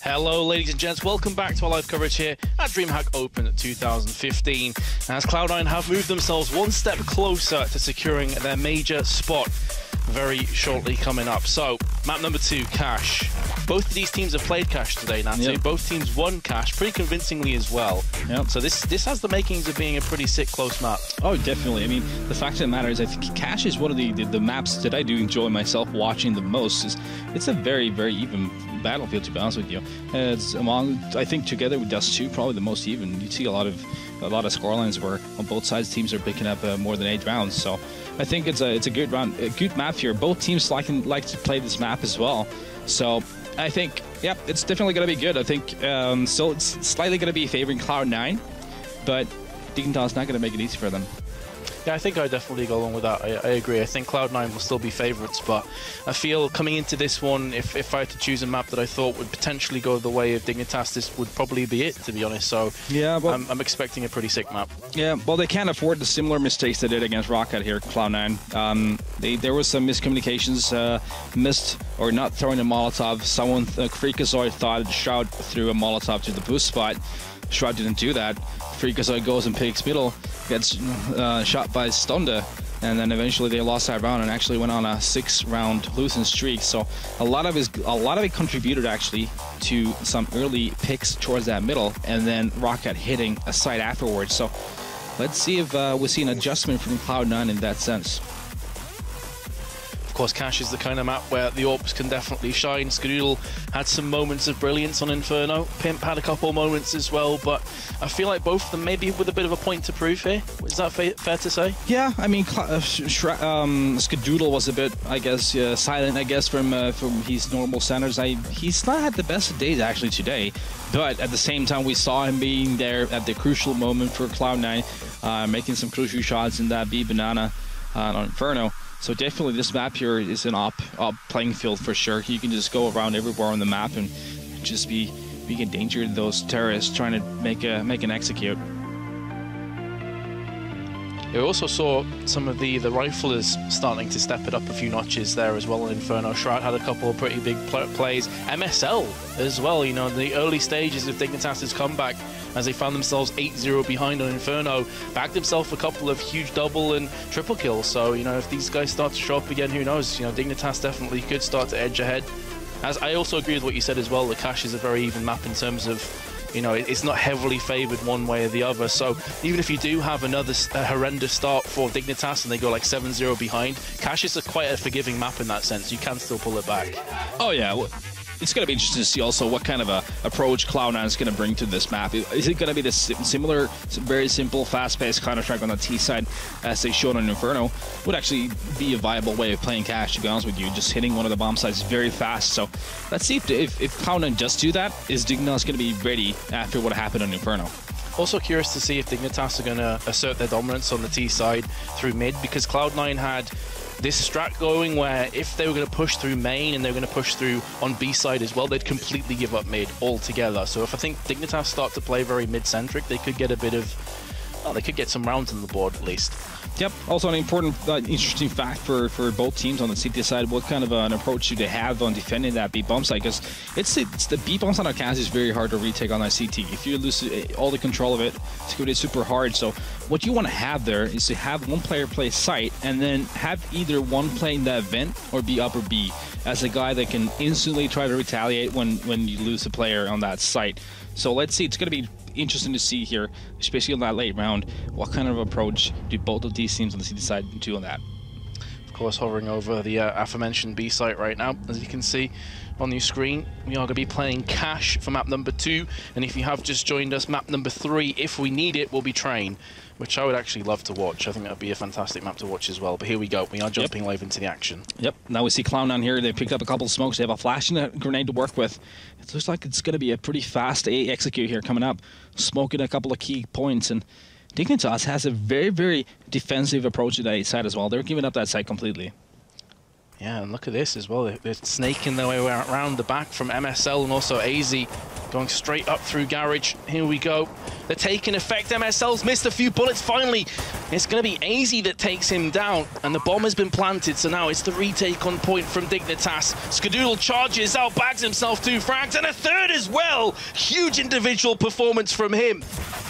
Hello ladies and gents, welcome back to our live coverage here at DreamHack Open 2015. As Cloud9 have moved themselves one step closer to securing their major spot very shortly coming up. So, map number 2, Cash. Both of these teams have played Cash today, Natty. Yep. Both teams won Cash pretty convincingly as well. Yep. So this has the makings of being a pretty sick close map. Oh, definitely. I mean, the fact of the matter is I think Cash is one of the maps that I do enjoy myself watching the most. It's a very, very even battlefield, to be honest with you. It's among, I think together with Dust 2, probably the most even. You see a lot of scorelines where on both sides teams are picking up more than 8 rounds. So I think it's a good round, a good map here. Both teams like to play this map as well. So I think, yeah, it's definitely going to be good. I think still it's slightly going to be favoring Cloud9, but Dignitas not going to make it easy for them. Yeah, I think I definitely go along with that. I agree. I think Cloud9 will still be favourites, but I feel coming into this one, if I had to choose a map that I thought would potentially go the way of Dignitas, this would probably be it, to be honest. So yeah, well, I'm expecting a pretty sick map. Yeah, well, they can't afford the similar mistakes they did against Rocket here, Cloud9. There was some miscommunications, missed or not throwing a Molotov. Someone, Freakazoid, thought Shroud threw a Molotov to the boost spot. Shroud didn't do that. Freakazoid goes and picks middle, gets shot by Stonda, and then eventually they lost that round and actually went on a 6-round losing streak. So a lot of it contributed actually to some early picks towards that middle, and then Rocket hitting a site afterwards. So let's see if we see an adjustment from Cloud9 in that sense. Of course, Cash is the kind of map where the AWPs can definitely shine. Skadoodle had some moments of brilliance on Inferno. Pimp had a couple moments as well, but I feel like both of them maybe with a bit of a point to prove here. Is that fair to say? Yeah, I mean, Skadoodle was a bit, I guess, silent, I guess, from his normal standards. He's not had the best of days, actually, today. But at the same time, we saw him being there at the crucial moment for Cloud9, making some crucial shots in that B banana on Inferno. So definitely this map here is an up playing field for sure. You can just go around everywhere on the map and just be in danger of those terrorists trying to make an execute. We also saw some of the riflers starting to step it up a few notches there as well in Inferno. Shroud had a couple of pretty big plays. MSL as well, you know, the early stages of Dignitas' comeback as they found themselves 8-0 behind on Inferno, bagged himself a couple of huge double and triple kills. So, you know, if these guys start to show up again, who knows? You know, Dignitas definitely could start to edge ahead. As I also agree with what you said as well, the Cash is a very even map in terms of, you know, it's not heavily favoured one way or the other. So even if you do have another horrendous start for Dignitas and they go like 7-0 behind, Cash is quite a forgiving map in that sense. You can still pull it back. Oh yeah, well, it's going to be interesting to see also what kind of a approach Cloud9 is going to bring to this map. Is it going to be the similar, very simple, fast-paced Counter-Strike on the T side as they showed on Inferno? Would actually be a viable way of playing Cash, to be honest with you, just hitting one of the bomb sites very fast. So let's see if Cloud9 does do that. Is Dignitas going to be ready after what happened on Inferno? Also curious to see if Dignitas are going to assert their dominance on the T side through mid, because Cloud9 had this strat going where if they were going to push through main and they were going to push through on B side as well, they'd completely give up mid altogether. So if I think Dignitas start to play very mid-centric, they could get a bit of, well, they could get some rounds on the board at least. Yep, also an important, interesting fact for both teams on the CT side, what kind of an approach do they have on defending that B bomb site? Because it's the B bomb side on Cass is very hard to retake on that CT. If you lose all the control of it, it's going to be super hard. So what you want to have there is to have one player play site and then have either one playing that vent or be upper B as a guy that can instantly try to retaliate when you lose a player on that site. So let's see, it's going to be interesting to see here, especially on that late round, what kind of approach do both of these teams on the CT side do on that. Of course, hovering over the aforementioned B site right now, as you can see on your screen, we are going to be playing Cash for map number 2, and if you have just joined us, map number 3, if we need it, will be Train, which I would actually love to watch. I think that would be a fantastic map to watch as well. But here we go, we are jumping live into the action. Yep, now we see Cloud9 here. They picked up a couple of smokes. They have a flash and a grenade to work with. It looks like it's going to be a pretty fast execute here coming up, smoking a couple of key points. And Dignitas has a very, very defensive approach to that side as well. They're giving up that side completely. Yeah, and look at this as well. They're snaking their way around the back from MSL and also AZ. Going straight up through Garage. Here we go. They're taking effect. MSL's missed a few bullets. Finally, it's going to be AZ that takes him down. And the bomb has been planted, so now it's the retake on point from Dignitas. Skadoodle charges out, bags himself 2 frags, and a 3rd as well. Huge individual performance from him.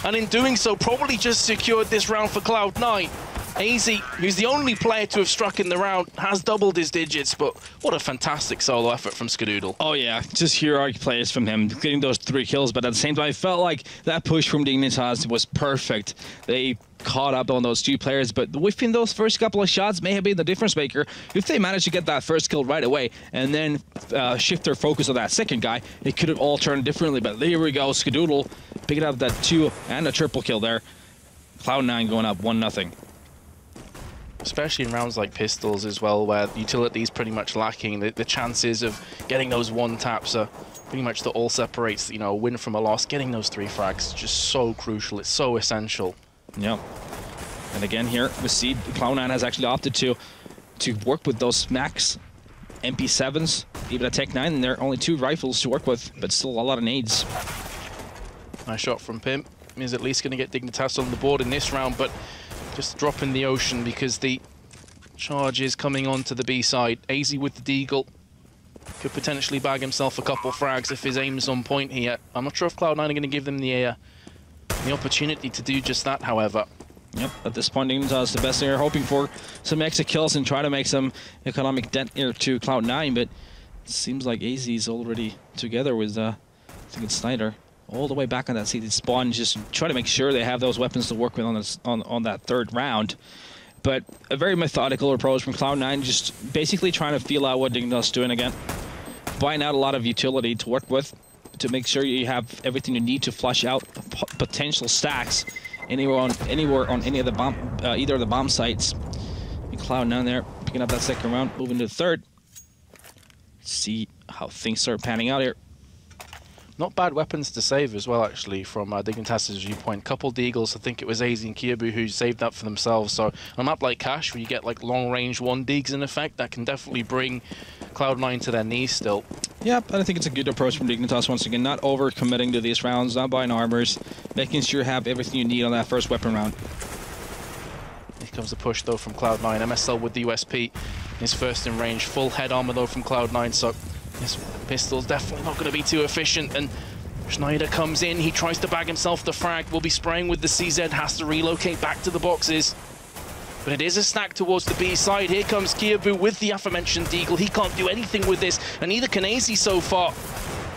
And in doing so, probably just secured this round for Cloud9. AZ, who's the only player to have struck in the round, has doubled his digits, but what a fantastic solo effort from Skadoodle. Oh yeah, just heroic plays from him, getting those 3 kills, but at the same time, I felt like that push from Dignitas was perfect. They caught up on those 2 players, but within those first couple of shots may have been the difference maker. If they managed to get that first kill right away and then shift their focus on that second guy, it could have all turned differently, but there we go, Skadoodle picking up that 2 and a triple kill there. Cloud9 going up 1-0. Especially in rounds like pistols as well, where utility is pretty much lacking. The chances of getting those 1 taps are pretty much the all separates, you know, a win from a loss. Getting those 3 frags is just so crucial. It's so essential. Yep. And again here, we see Cloud9 has actually opted to work with those max MP7s, even a Tech 9, and there are only 2 rifles to work with, but still a lot of nades. Nice shot from Pimp. Is at least going to get Dignitas on the board in this round, but just drop in the ocean because the charge is coming onto the B side. AZ with the Deagle could potentially bag himself a couple frags if his aim's on point here. I'm not sure if Cloud9 are going to give them the opportunity to do just that, however. Yep, at this point, Dignitas the best thing they're hoping for. Some extra kills and try to make some economic dent here to Cloud9, but it seems like AZ is already together with, I think it's Snyder. All the way back on that seated spawn, just try to make sure they have those weapons to work with on this, on that 3rd round. But a very methodical approach from Cloud9, just basically trying to feel out what Dignitas is doing again. Buying out a lot of utility to work with, to make sure you have everything you need to flush out potential stacks anywhere on any of the bomb, either of the bomb sites. And Cloud9 there, picking up that 2nd round, moving to the 3rd. See how things start panning out here. Not bad weapons to save as well, actually, from Dignitas' viewpoint. Couple Deagles, I think it was AZ and Kiabu who saved that for themselves. So on a map like Cash, where you get like long-range 1 Deags in effect, that can definitely bring Cloud9 to their knees still. Yep, I think it's a good approach from Dignitas once again. Not over-committing to these rounds, not buying armors, making sure you have everything you need on that first weapon round. Here comes the push, though, from Cloud9. MSL with the USP. His first in range. Full head armor, though, from Cloud9, so this pistol's definitely not going to be too efficient, and Schneider comes in, he tries to bag himself the frag, will be spraying with the CZ, has to relocate back to the boxes. But it is a stack towards the B side. Here comes Kiabu with the aforementioned Deagle. He can't do anything with this, and neither can AZ so far.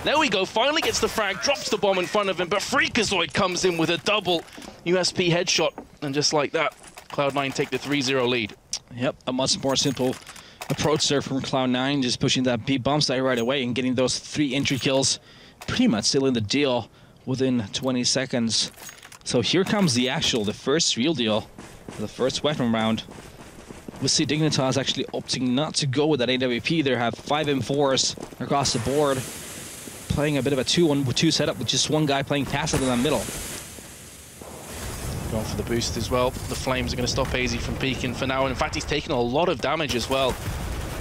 There we go, finally gets the frag, drops the bomb in front of him, but Freakazoid comes in with a double USP headshot, and just like that, Cloud9 take the 3-0 lead. Yep, a much more simple approach there from Cloud9, just pushing that B bomb site right away and getting those 3 entry kills pretty much still in the deal within 20 seconds. So here comes the first real deal, the first weapon round. We see Dignitas actually opting not to go with that AWP. They have 5 M4s across the board, playing a bit of a 2-1-2 setup with just 1 guy playing passive in the middle. Going for the boost as well. The Flames are going to stop AZ from peeking for now. And in fact, he's taking a lot of damage as well.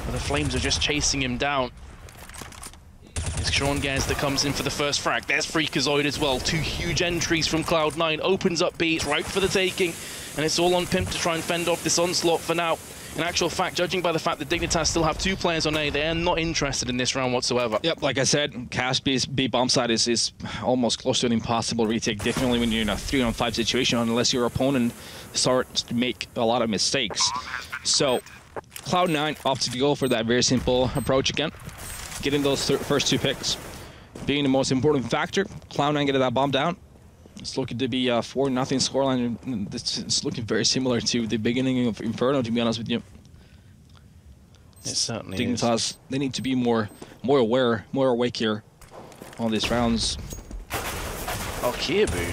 But the Flames are just chasing him down. It's Sean Gers that comes in for the first frag. There's Freakazoid as well. 2 huge entries from Cloud9. Opens up B. It's right for the taking. And it's all on Pimp to try and fend off this onslaught for now. In actual fact, judging by the fact that Dignitas still have 2 players on A, they are not interested in this round whatsoever. Yep, like I said, Cash B bomb side is almost close to an impossible retake, definitely when you're in a 3-on-5 situation, unless your opponent starts to make a lot of mistakes. So, Cloud9 opted to go for that very simple approach again, getting those first 2 picks being the most important factor. Cloud9 getting that bomb down. It's looking to be a 4-0 scoreline. It's looking very similar to the beginning of Inferno, to be honest with you. It certainly Dignitas, is. They need to be more aware, more awake here on these rounds. Oh, Kiabu.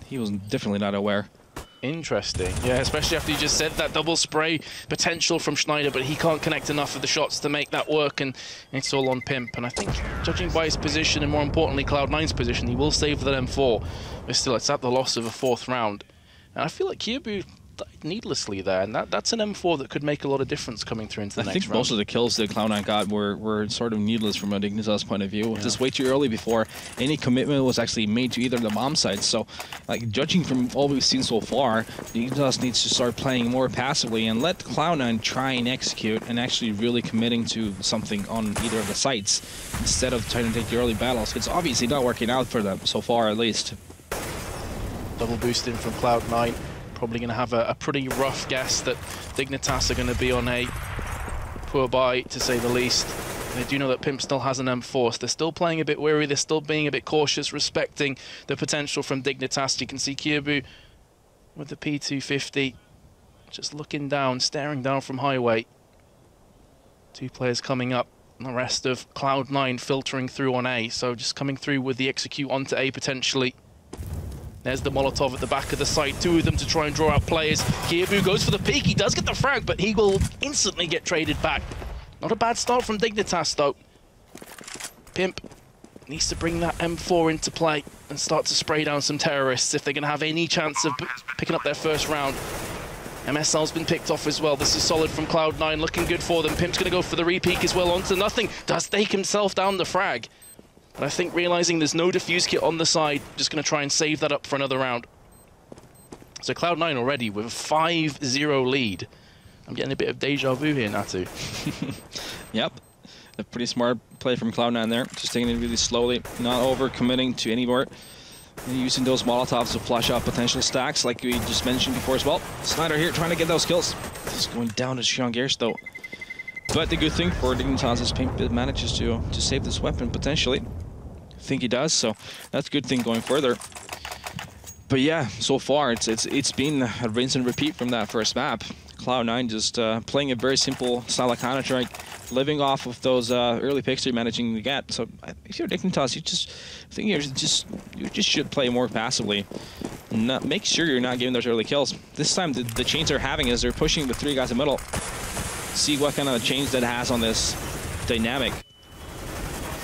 He was definitely not aware. Interesting. Yeah, especially after you just said that double spray potential from Schneider, but he can't connect enough of the shots to make that work, and it's all on Pimp. And I think, judging by his position, and more importantly, Cloud9's position, he will save the M4. But still, it's at the loss of a 4th round. And I feel like Kiabu died needlessly there, and that's an M4 that could make a lot of difference coming through into the next round. I think most of the kills that Cloud9 got were sort of needless from a Dignitas point of view. Yeah. Just way too early before any commitment was actually made to either of the bomb sites. So, like, judging from all we've seen so far, Dignitas needs to start playing more passively and let Cloud9 try and execute and actually really committing to something on either of the sites instead of trying to take the early battles. It's obviously not working out for them so far, at least. Double boost in from Cloud9. Probably going to have a pretty rough guess that Dignitas are going to be on a poor buy, to say the least. They do know that Pimp still has an M4, so they're still playing a bit wary, they're still being a bit cautious, respecting the potential from Dignitas. You can see Kyobu with the P250, just looking down, staring down from highway. Two players coming up, and the rest of Cloud9 filtering through on A, so just coming through with the execute onto A potentially. There's the Molotov at the back of the site, two of them to try and draw out players. Kyobu goes for the peek, he does get the frag, but he will instantly get traded back. Not a bad start from Dignitas though. Pimp needs to bring that M4 into play and start to spray down some terrorists if they're going to have any chance of picking up their first round. MSL's been picked off as well. This is solid from Cloud9, looking good for them. Pimp's going to go for the re-peek as well, onto nothing. Does stake himself down the frag. But I think realizing there's no defuse kit on the side, just going to try and save that up for another round. So Cloud9 already with a 5-0 lead. I'm getting a bit of deja vu here, Natu. Yep. A pretty smart play from Cloud9 there. Just taking it really slowly, not over-committing to any more. And using those Molotovs to flush out potential stacks, like we just mentioned before as well. Snyder here trying to get those kills. Just going down to Sean Gears though. But the good thing for Dignitas is Pimp manages to save this weapon potentially. I think he does, so that's a good thing going further. But yeah, so far it's been a rinse and repeat from that first map. Cloud9 just playing a very simple style of Counter-Strike, living off of those early picks you're managing to get. So if you're Dignitas, you just should play more passively. Make sure you're not giving those early kills. This time the change they're having is they're pushing the three guys in the middle. See what kind of change that has on this dynamic.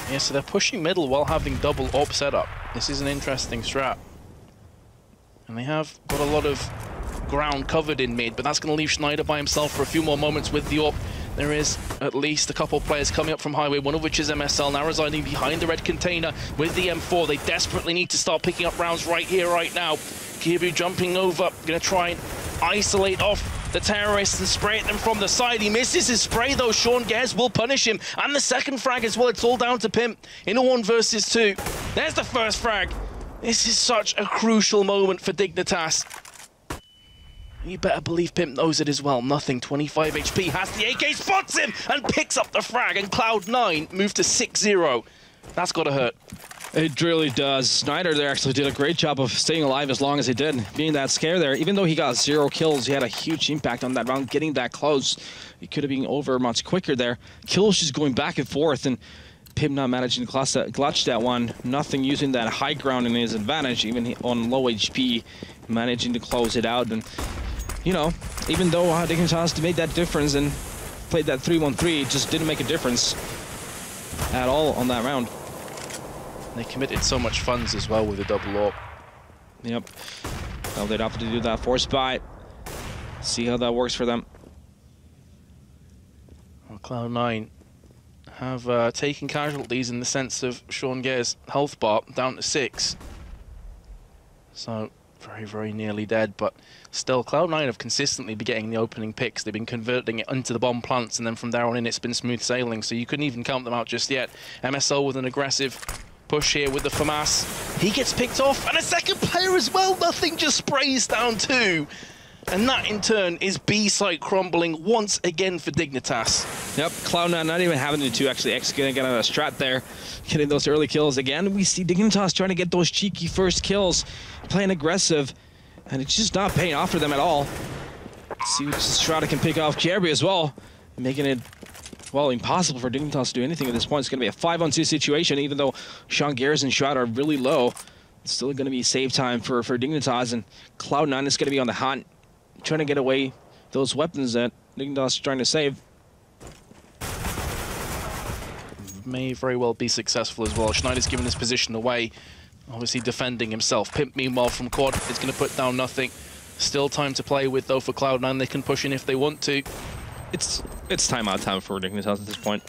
Yeah, so they're pushing middle while having double AWP setup. This is an interesting strat. And they have got a lot of ground covered in mid, but that's going to leave Schneider by himself for a few more moments with the AWP. There is at least a couple players coming up from highway, one of which is MSL, now residing behind the red container with the M4. They desperately need to start picking up rounds right here, right now. Kyobu jumping over, going to try and isolate off the terrorists and spray at them from the side. He misses his spray though. Sean Gears will punish him. And the second frag as well. It's all down to Pimp in a 1 versus 2. There's the first frag. This is such a crucial moment for Dignitas. You better believe Pimp knows it as well. Nothing, 25 HP, has the AK, spots him, and picks up the frag, and Cloud9 move to 6-0. That's gotta hurt. It really does. Snyder there actually did a great job of staying alive as long as he did. Being that scare there, even though he got 0 kills, he had a huge impact on that round, getting that close. He could have been over much quicker there. Kills just going back and forth, and Pim not managing to clutch that one. Nothing using that high ground in his advantage, even on low HP, managing to close it out. And you know, even though Dignitas made that difference and played that 3-1-3, it just didn't make a difference at all on that round. They committed so much funds as well with the double AWP. Yep. Well, they'd have to do that force buy. See how that works for them. Well, Cloud9 have taken casualties in the sense of Sean Gears' health bar down to 6. So very, very nearly dead, but still Cloud9 have consistently been getting the opening picks. They've been converting it into the bomb plants, and then from there on in it's been smooth sailing, so you couldn't even count them out just yet. MSL with an aggressive push here with the FAMAS. He gets picked off, and a second player as well. Nothing, just sprays down 2. And that, in turn, is B-site crumbling once again for Dignitas. Yep, Cloud9 not even having to actually execute and get on a strat there. Getting those early kills again. We see Dignitas trying to get those cheeky first kills, playing aggressive, and it's just not paying off for them at all. Let's see what Strata can pick off Kyobu as well, making it, well, impossible for Dignitas to do anything at this point. It's going to be a 5-on-2 situation, even though Sean Gears and Strata are really low. It's still going to be save time for Dignitas, and Cloud9 is going to be on the hunt, trying to get away those weapons that Dignitas is trying to save. May very well be successful as well. Schneider's giving his position away, obviously defending himself. Pimp, meanwhile, from quad is going to put down nothing. Still time to play with, though, for Cloud9. They can push in if they want to. It's timeout time for Dignitas at this point.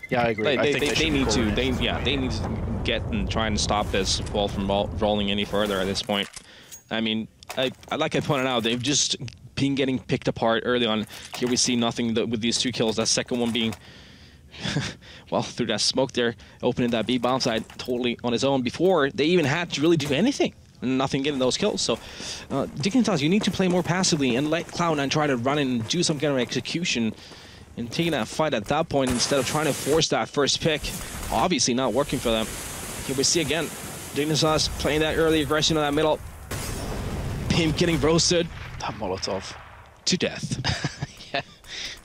Yeah, I agree. They need to get and try and stop this ball from rolling any further at this point. I mean, like I pointed out, they've just been getting picked apart early on. Here we see nothing with these 2 kills. That second one being, well, through that smoke there, opening that B bomb side totally on his own before they even had to really do anything. Nothing getting those kills. So, Dignitas, you need to play more passively and let Cloud9 try to run in and do some kind of execution and taking that fight at that point instead of trying to force that first pick. Obviously not working for them. Here we see again, Dignitas playing that early aggression on that middle. Him getting roasted. That Molotov. To death. Yeah,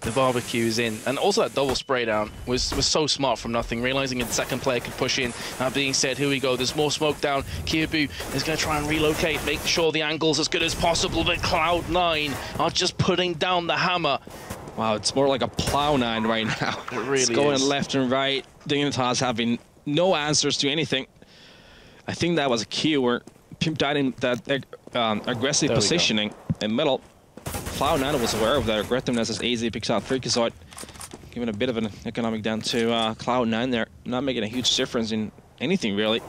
the barbecue is in. And also that double spray down was so smart from nothing, realizing the second player could push in. That being said, here we go, there's more smoke down. Kiabu is going to try and relocate, make sure the angle's as good as possible, but Cloud9 are just putting down the hammer. Wow, it's more like a Plow9 right now. It really it's going is. left and right. Dignitas having no answers to anything. I think that was a key where Pimp died in that aggressive positioning in middle. Cloud9 was aware of that aggressiveness as AZ picks out Freakazoid, giving a bit of an economic down to Cloud9 there, not making a huge difference in anything really.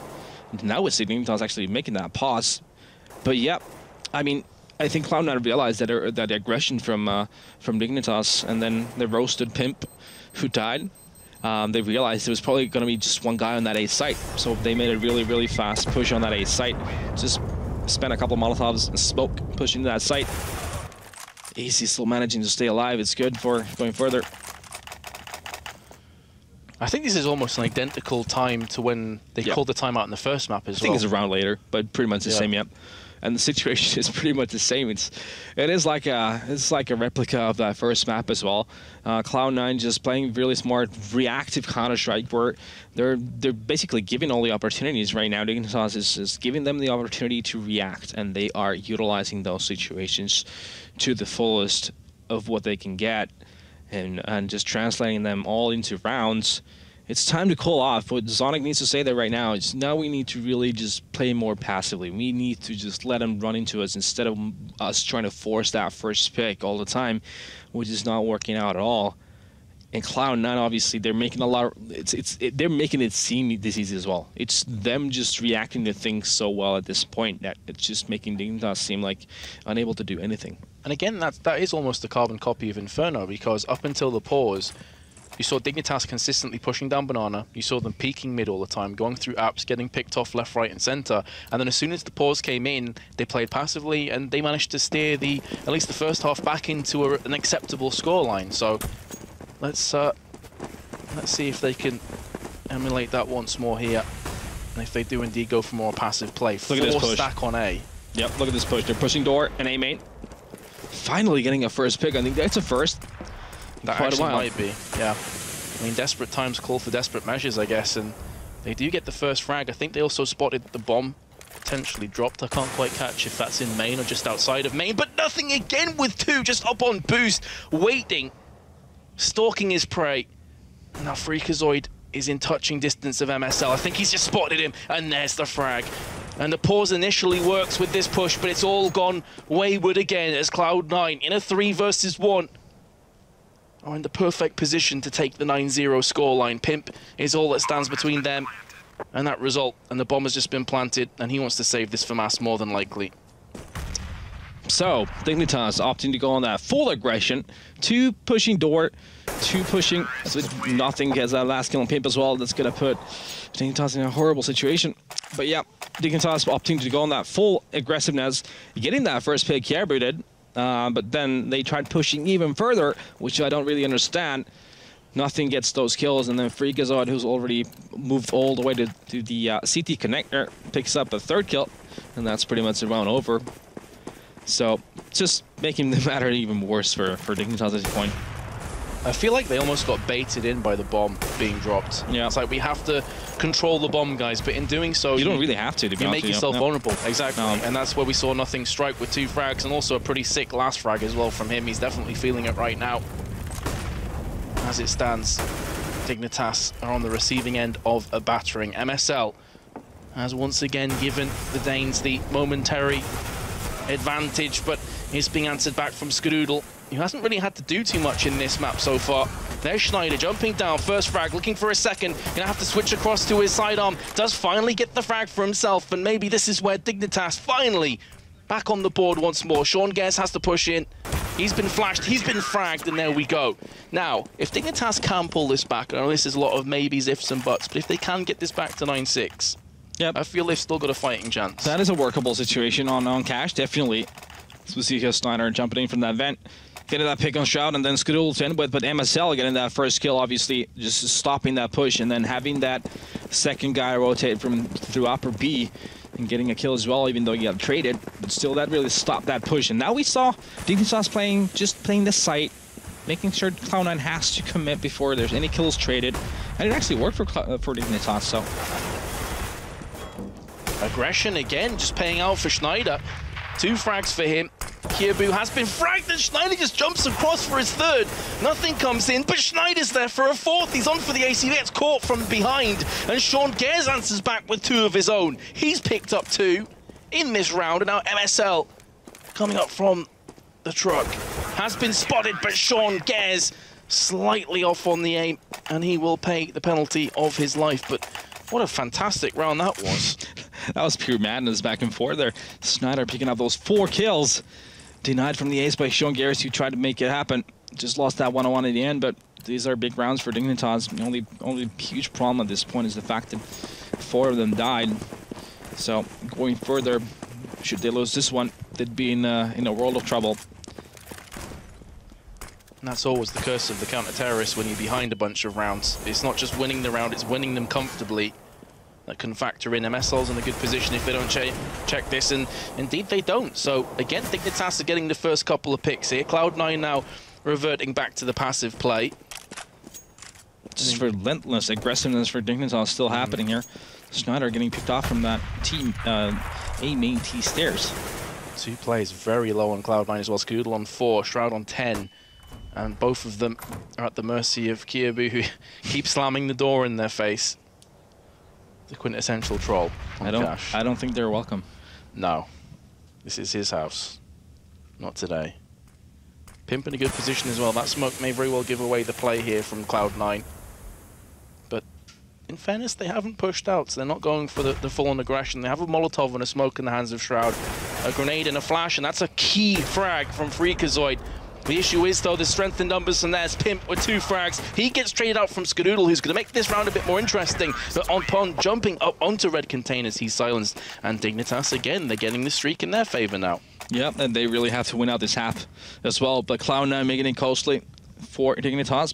And now we see Dignitas actually making that pause. But yeah, I mean, I think Cloud9 realized that the aggression from Dignitas, and then they roasted Pimp, who died. They realized it was probably going to be just one guy on that A site, so they made a really fast push on that A site. Just spent a couple of Molotovs and smoke pushing to that site. AC still managing to stay alive. It's good for going further. I think this is almost an identical time to when they called the timeout in the first map as well. I think it's a round later, but pretty much the same, yep. And the situation is pretty much the same. It's like a replica of that first map as well. Cloud9 just playing really smart, reactive Counter-Strike, where they're basically giving all the opportunities right now. Dignitas is giving them the opportunity to react, and they are utilizing those situations to the fullest of what they can get, and just translating them all into rounds. It's time to call off. What Zonic needs to say there right now is now we need to really just play more passively. We need to just let them run into us instead of us trying to force that first pick all the time, which is not working out at all. And Cloud9, obviously, they're making a lot of, they're making it seem this easy as well. It's them just reacting to things so well at this point that it's just making Dignitas seem like unable to do anything. And again, that is almost a carbon copy of Inferno, because up until the pause, you saw Dignitas consistently pushing down Banana. You saw them peeking mid all the time, going through apps, getting picked off left, right, and center. And then as soon as the pause came in, they played passively, and they managed to steer at least the first half back into an acceptable scoreline. So let's see if they can emulate that once more here. And if they do indeed go for more passive play, look at this push. Stack on A. Yep, look at this push. They're pushing door and A main. Finally getting a first pick. I think that's a first. That actually might be, yeah. I mean, desperate times call for desperate measures, I guess, and they do get the first frag. I think they also spotted the bomb potentially dropped. I can't quite catch if that's in main or just outside of main, but nothing again with 2, just up on boost, waiting, stalking his prey. Now Freakazoid is in touching distance of MSL. I think he's just spotted him, and there's the frag. And the pause initially works with this push, but it's all gone wayward again as Cloud9 in a 3 versus 1 are in the perfect position to take the 9-0 scoreline. Pimp is all that stands between them and that result, and the bomb has just been planted, and he wants to save this for Mass more than likely. So, Dignitas opting to go on that full aggression, 2 pushing door, 2 pushing, so nothing gets that last kill on Pimp as well. That's going to put Dignitas in a horrible situation. But yeah, Dignitas opting to go on that full aggressiveness, getting that first pick, Kjærbu did. But then they tried pushing even further, which I don't really understand. Nothing gets those kills, and then Freakazoid, who's already moved all the way to the CT connector, picks up a 3rd kill, and that's pretty much the round over. So, just making the matter even worse for Dignitas at this point. I feel like they almost got baited in by the bomb being dropped. Yeah. It's like, we have to control the bomb, guys, but in doing so... You don't really have to you make yourself vulnerable. Exactly. And that's where we saw Nothing strike with 2 frags, and also a pretty sick last frag as well from him. He's definitely feeling it right now. As it stands, Dignitas are on the receiving end of a battering. MSL has once again given the Danes the momentary advantage, but it's being answered back from Skadoodle, who hasn't really had to do too much in this map so far. There's Schneider jumping down, first frag, looking for a second. Gonna have to switch across to his sidearm. Does finally get the frag for himself, and maybe this is where Dignitas finally back on the board once more. Sean Guess has to push in. He's been flashed, he's been fragged, and there we go. Now, if Dignitas can pull this back, I know this is a lot of maybes, ifs, and buts, but if they can get this back to 9-6, yep, I feel they've still got a fighting chance. That is a workable situation on Cash, definitely. So we see here Snyder jumping in from that vent, getting that pick on Shroud, and then Skadoodle to end with, but MSL getting that first kill, obviously, just stopping that push, and then having that second guy rotate from through upper B, and getting a kill as well, even though he got traded. But still, that really stopped that push. And now we saw Dignitas playing the site, making sure Cloud9 has to commit before there's any kills traded. And it actually worked for Dignitas, so. Aggression again, just paying out for Schneider. 2 frags for him. Kiebu has been fragged, and Schneider just jumps across for his third. Nothing comes in, but Schneider's there for a fourth. He's on for the AC, gets caught from behind, and Sean Gers answers back with 2 of his own. He's picked up 2 in this round, and now MSL coming up from the truck has been spotted, but Sean Gers slightly off on the aim, and he will pay the penalty of his life. But what a fantastic round that was. That was pure madness back and forth there. Snyder picking up those 4 kills. Denied from the ace by Sean Garris, who tried to make it happen. Just lost that 1-on-1 in the end, but these are big rounds for Dignitas. The only huge problem at this point is the fact that 4 of them died. So going further, should they lose this one, they'd be in a world of trouble. And that's always the curse of the counter-terrorists when you're behind a bunch of rounds. It's not just winning the round, it's winning them comfortably. That can factor in. MSL's in a good position if they don't check this, and indeed they don't. So again, Dignitas are getting the first couple of picks here. Cloud9 now reverting back to the passive play. Just relentless aggressiveness for Dignitas still happening here. Schneider getting picked off from that team, A main T stairs. 2 players very low on Cloud9 as well. Skadoodle on 4, Shroud on 10. And both of them are at the mercy of Kiebu, who keeps slamming the door in their face. The quintessential troll. I don't think they're welcome. No. This is his house. Not today. Pimp in a good position as well. That smoke may very well give away the play here from Cloud9. But in fairness, they haven't pushed out, so they're not going for the full-on aggression. They have a Molotov and a smoke in the hands of Shroud. A grenade and a flash, and that's a key frag from Freakazoid. The issue is, though, the strength in numbers, and there's Pimp with 2 frags. He gets traded out from Skadoodle, who's going to make this round a bit more interesting. But upon jumping up onto red containers, he's silenced. And Dignitas, again, they're getting the streak in their favor now. Yep, and they really have to win out this half as well. But Cloud9 making it closely for Dignitas.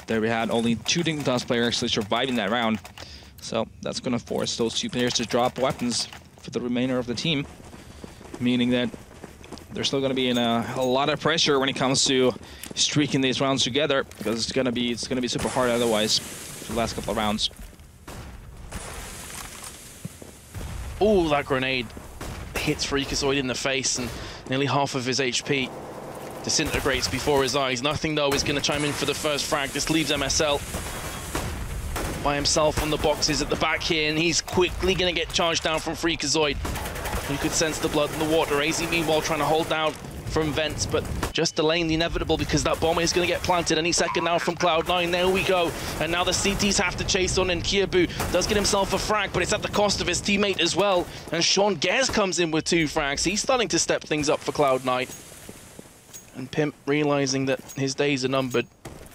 There we had only 2 Dignitas players actually surviving that round. So that's going to force those 2 players to drop weapons for the remainder of the team. Meaning that they're still going to be in a lot of pressure when it comes to streaking these rounds together, because it's going to be super hard otherwise for the last couple of rounds. Oh, that grenade hits Freakazoid in the face, and nearly half of his HP disintegrates before his eyes. Nothing, though, is going to chime in for the first frag. This leaves MSL by himself on the boxes at the back here, and he's quickly going to get charged down from Freakazoid. You could sense the blood in the water. AZ, meanwhile, trying to hold down from vents, but just delaying the inevitable because that bomb is going to get planted any second now from Cloud9. There we go. And now the CTs have to chase on, and Kiebu does get himself a frag, but it's at the cost of his teammate as well. And Sean Gers comes in with 2 frags. He's starting to step things up for Cloud9. And Pimp, realizing that his days are numbered,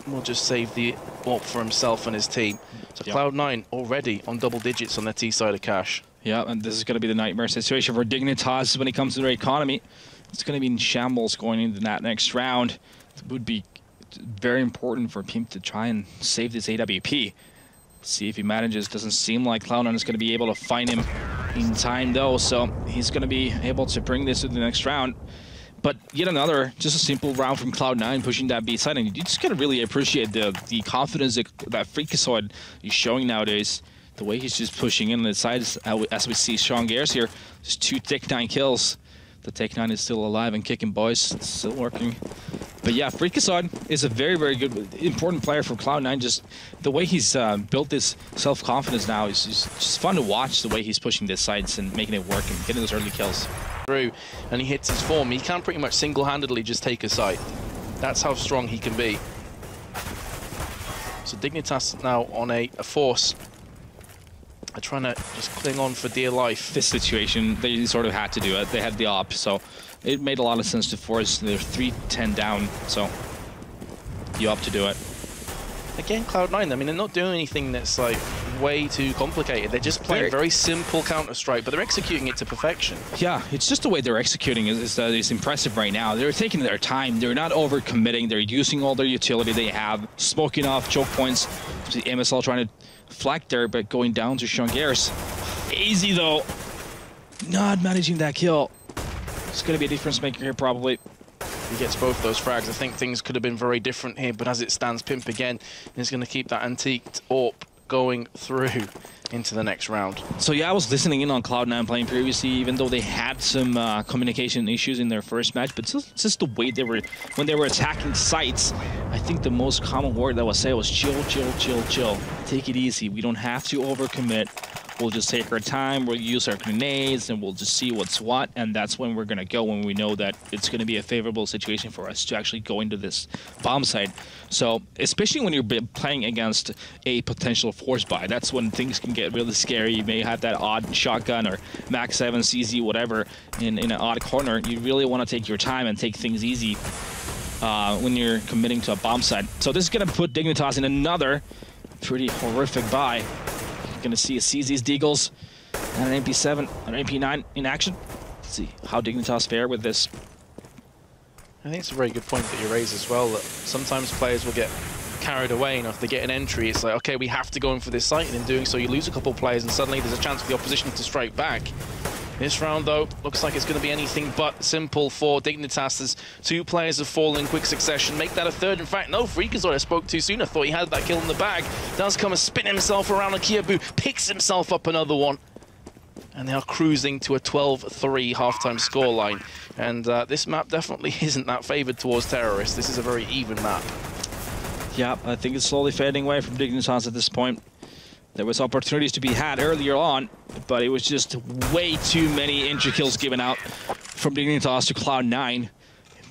will just save the AWP for himself and his team. So yep. Cloud9 already on double digits on their T side of cash. Yeah, and this is going to be the nightmare situation for Dignitas when it comes to their economy. It's going to be in shambles going into that next round. It would be very important for Pimp to try and save this AWP. See if he manages. Doesn't seem like Cloud9 is going to be able to find him in time, though. So he's going to be able to bring this to the next round. But yet another, just a simple round from Cloud9 pushing that B side. And you just got to really appreciate the confidence that Freakazoid is showing nowadays. The way he's just pushing in on the side, as we see Sean Gers here, just 2 Tech9 kills. The Tech9 is still alive and kicking, boys. It's still working. But yeah, Freakazoid is a very, very good, important player for Cloud9. Just the way he's built this self-confidence now is just fun to watch. The way he's pushing the sides and making it work and getting those early kills. through and he hits his form, he can pretty much single-handedly just take a site. That's how strong he can be. So Dignitas now on a force. They're trying to just cling on for dear life. This situation, they sort of had to do it. They had the op, so it made a lot of sense to force. They're 3-10 down, so you opt to do it. Again, Cloud9, I mean, they're not doing anything that's like way too complicated. They're just playing very simple Counter-Strike, but they're executing it to perfection. Yeah, it's just the way they're executing is impressive right now. They're taking their time. They're not over-committing. They're using all their utility they have, smoking off choke points. The MSL trying to flag there, but going down to Shongares. Easy, though. Not managing that kill. It's going to be a difference maker here, probably. He gets both those frags. I think things could have been very different here, but as it stands, Pimp again is going to keep that antiqued AWP going through into the next round. So yeah, I was listening in on Cloud9 playing previously, even though they had some communication issues in their first match, but just the way they were, when they were attacking sites, I think the most common word that was said was chill, chill, chill, chill. Take it easy. We don't have to overcommit. We'll just take our time, we'll use our grenades, and we'll just see what's what, and that's when we're going to go, when we know that it's going to be a favorable situation for us to actually go into this bomb site. So, especially when you're playing against a potential force buy, that's when things can get really scary. You may have that odd shotgun or Max 7, CZ, whatever, in an odd corner. You really want to take your time and take things easy when you're committing to a bomb site. So this is going to put Dignitas in another pretty horrific buy. Going to see a CZ's Deagles and an MP7 and an MP9 in action. Let's see how Dignitas fare with this. I think it's a very good point that you raise as well, that sometimes players will get carried away. You know, if they get an entry, it's like, okay, we have to go in for this site, and in doing so you lose a couple of players and suddenly there's a chance for the opposition to strike back. This round, though, looks like it's going to be anything but simple for Dignitas as two players have fallen in quick succession. Make that a third. In fact, no, Freakazoid, I spoke too soon. I thought he had that kill in the bag. Does come and spin himself around, and Kiabu picks himself up another one. And they are cruising to a 12-3 halftime scoreline. And this map definitely isn't that favored towards terrorists. This is a very even map. Yeah, I think it's slowly fading away from Dignitas at this point. There was opportunities to be had earlier on, but it was just way too many entry kills given out from Dignitas to Cloud9,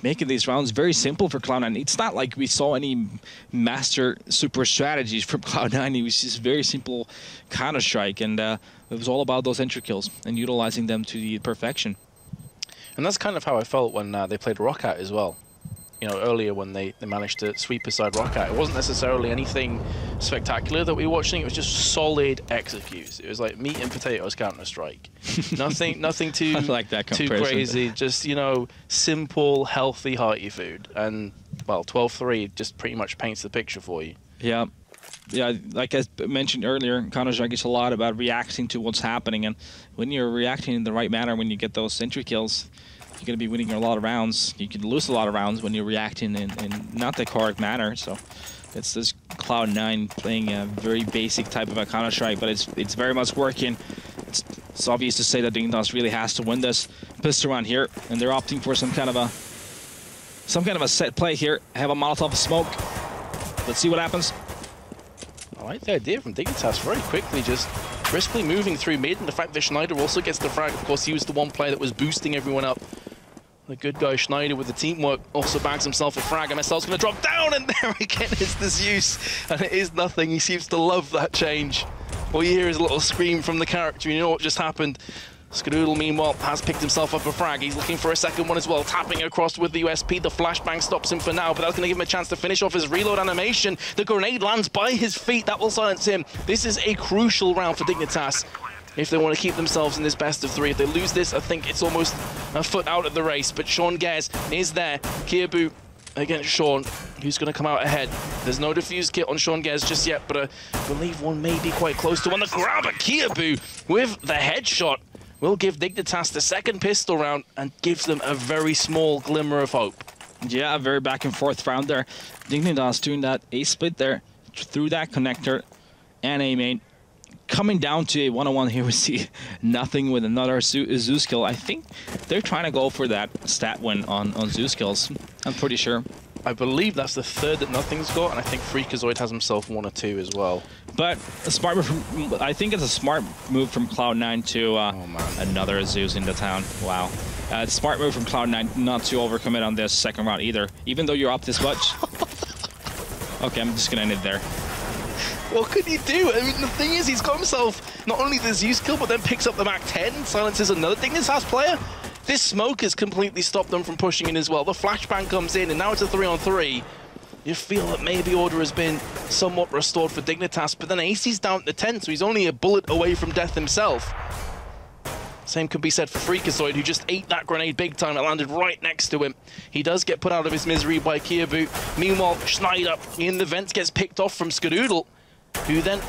making these rounds very simple for Cloud9. It's not like we saw any master super strategies from Cloud9. It was just very simple Counter-Strike, and it was all about those entry kills and utilizing them to the perfection. And that's kind of how I felt when they played Rockout as well. You know, earlier when they managed to sweep aside Rockout. It wasn't necessarily anything spectacular that we were watching. It was just solid executes. It was like meat and potatoes Counter-Strike. nothing too, I like that too comparison. crazy. Just, you know, simple, healthy, hearty food. And, well, 12-3 just pretty much paints the picture for you. Yeah. Yeah, like I mentioned earlier, Counter-Strike is a lot about reacting to what's happening. And when you're reacting in the right manner, when you get those entry kills, you're going to be winning a lot of rounds. You can lose a lot of rounds when you're reacting in not the correct manner. So it's this Cloud9 playing a very basic type of a Counter-Strike, but it's very much working. It's obvious to say that Dignitas really has to win this pistol round here, and they're opting for some kind of a set play here. Have a Molotov smoke. Let's see what happens. I like the idea from Dignitas very quickly, just briskly moving through mid, and the fact that Schneider also gets the frag. Of course, he was the one player that was boosting everyone up. The good guy Schneider with the teamwork also bags himself a frag. MSL's going to drop down, and there again is the Zeus. And it is nothing. He seems to love that change. All you hear is a little scream from the character. You know what just happened. Skadoodle, meanwhile, has picked himself up a frag. He's looking for a second one as well, tapping across with the USP. The flashbang stops him for now, but that's going to give him a chance to finish off his reload animation. The grenade lands by his feet. That will silence him. This is a crucial round for Dignitas if they want to keep themselves in this best of three. If they lose this, I think it's almost a foot out of the race. But Sean Gez is there. Kiabu against Sean, who's going to come out ahead. There's no defuse kit on Sean Gez just yet, but I believe one may be quite close to one. The grab at Kiabu with the headshot will give Dignitas the second pistol round and gives them a very small glimmer of hope. Yeah, a very back and forth round there. Dignitas doing that A split there through that connector and A main. Coming down to a one-on-one here, we see nothing with another Zeus kill. I think they're trying to go for that stat win on Zeus kills. I'm pretty sure. I believe that's the third that nothing's got, and I think Freakazoid has himself one or two as well. But a smart move from, I think it's a smart move from Cloud9 to another Zeus into town. Wow. Smart move from Cloud9 not to overcommit on this second round either, even though you're up this much. Okay, I'm just gonna end it there. What could he do? I mean, the thing is, he's got himself not only the Zeus kill, but then picks up the Mach 10, silences another Dignitas player. This smoke has completely stopped them from pushing in as well. The flashbang comes in, and now it's a 3-on-3. You feel that maybe order has been somewhat restored for Dignitas, but then AC's down to 10, so he's only a bullet away from death himself. Same could be said for Freakazoid, who just ate that grenade big time. It landed right next to him. He does get put out of his misery by Kiabu. Meanwhile, Schneider in the vents gets picked off from Skadoodle, who then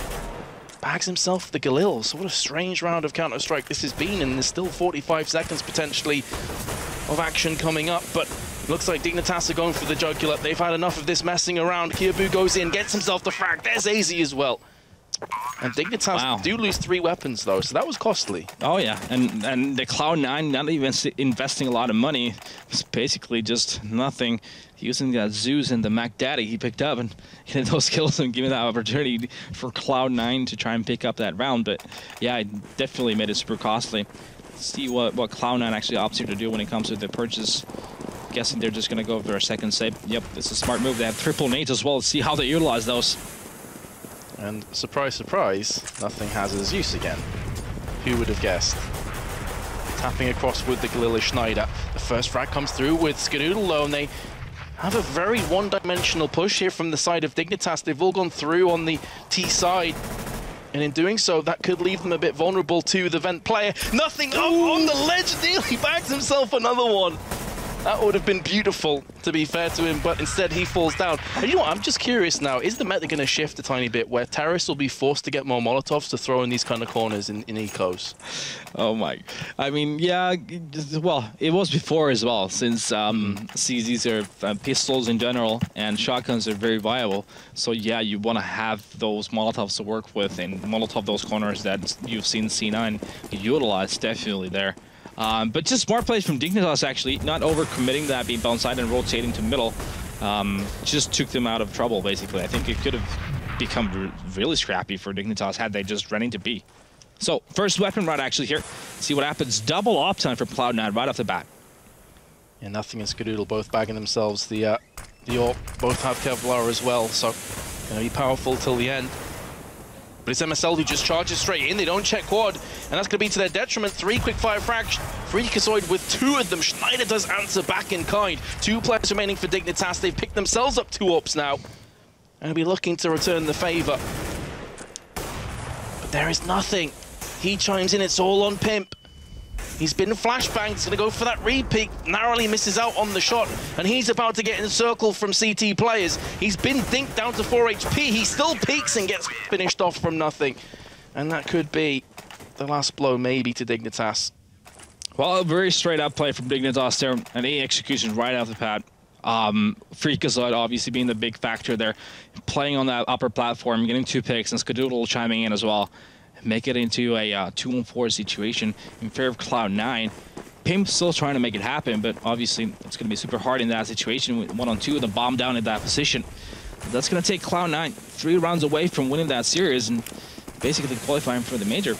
bags himself the Galil. So what a strange round of Counter-Strike this has been, and there's still 45 seconds potentially of action coming up, but looks like Dignitas are going for the jugular. They've had enough of this messing around. Kiabu goes in, gets himself the frag. There's AZ as well. And Dignitas do lose 3 weapons though, so that was costly. Oh yeah, and the Cloud9 not even investing a lot of money. It's basically just nothing. Using that Zeus and the Mac Daddy he picked up and getting those kills and giving that opportunity for Cloud9 to try and pick up that round. But yeah, it definitely made it super costly. Let's see what Cloud9 actually opts here to do when it comes to the purchase. Guessing they're just going to go for a second save. Yep, it's a smart move. They have triple nades as well. Let's see how they utilize those. And surprise, surprise, nothing has a Zeus again. Who would have guessed? Tapping across with the Galila Schneider. The first frag comes through with Skadoodle though, and they have a very one-dimensional push here from the side of Dignitas. They've all gone through on the T side. And in doing so, that could leave them a bit vulnerable to the vent player. Nothing on the ledge, nearly bags himself another one. That would have been beautiful, to be fair to him, but instead he falls down. And you know what, I'm just curious now, is the meta going to shift a tiny bit where terrorists will be forced to get more Molotovs to throw in these kind of corners in ecos? Oh my, I mean, yeah, well, it was before as well, since CZs are pistols in general, and shotguns are very viable. So yeah, you want to have those Molotovs to work with, and Molotov those corners that you've seen C9 utilize definitely there. But just smart plays from Dignitas actually, not overcommitting that, being bounce-side and rotating to middle. Just took them out of trouble, basically. I think it could have become really scrappy for Dignitas had they just run into B. So, first weapon right actually here. See what happens. Double off time for Cloud9 right off the bat. Yeah, nothing and Skadoodle both bagging themselves the AWP. Both have Kevlar as well, so gonna be powerful till the end. But it's MSL who just charges straight in. They don't check quad, and that's going to be to their detriment. 3 quick-fire frags. Freakazoid with 2 of them. Schneider does answer back in kind. 2 players remaining for Dignitas. They've picked themselves up 2 AWPs now. And will be looking to return the favor. But there is nothing. He chimes in. It's all on Pimp. He's been flashbanged. He's going to go for that repeat. Narrowly misses out on the shot. And he's about to get encircled from CT players. He's been dinked down to 4 HP. He still peeks and gets finished off from nothing. And that could be the last blow maybe to Dignitas. Well, a very straight up play from Dignitas there. An A execution right off the pad. Freakazoid obviously being the big factor there. Playing on that upper platform, getting 2 picks, and Skadoodle chiming in as well. Make it into a 2-on-4 situation in favor of Cloud9. Pimp's still trying to make it happen, but obviously it's going to be super hard in that situation with 1-on-2 with the bomb down in that position. But that's going to take Cloud9 3 rounds away from winning that series and basically qualifying for the major.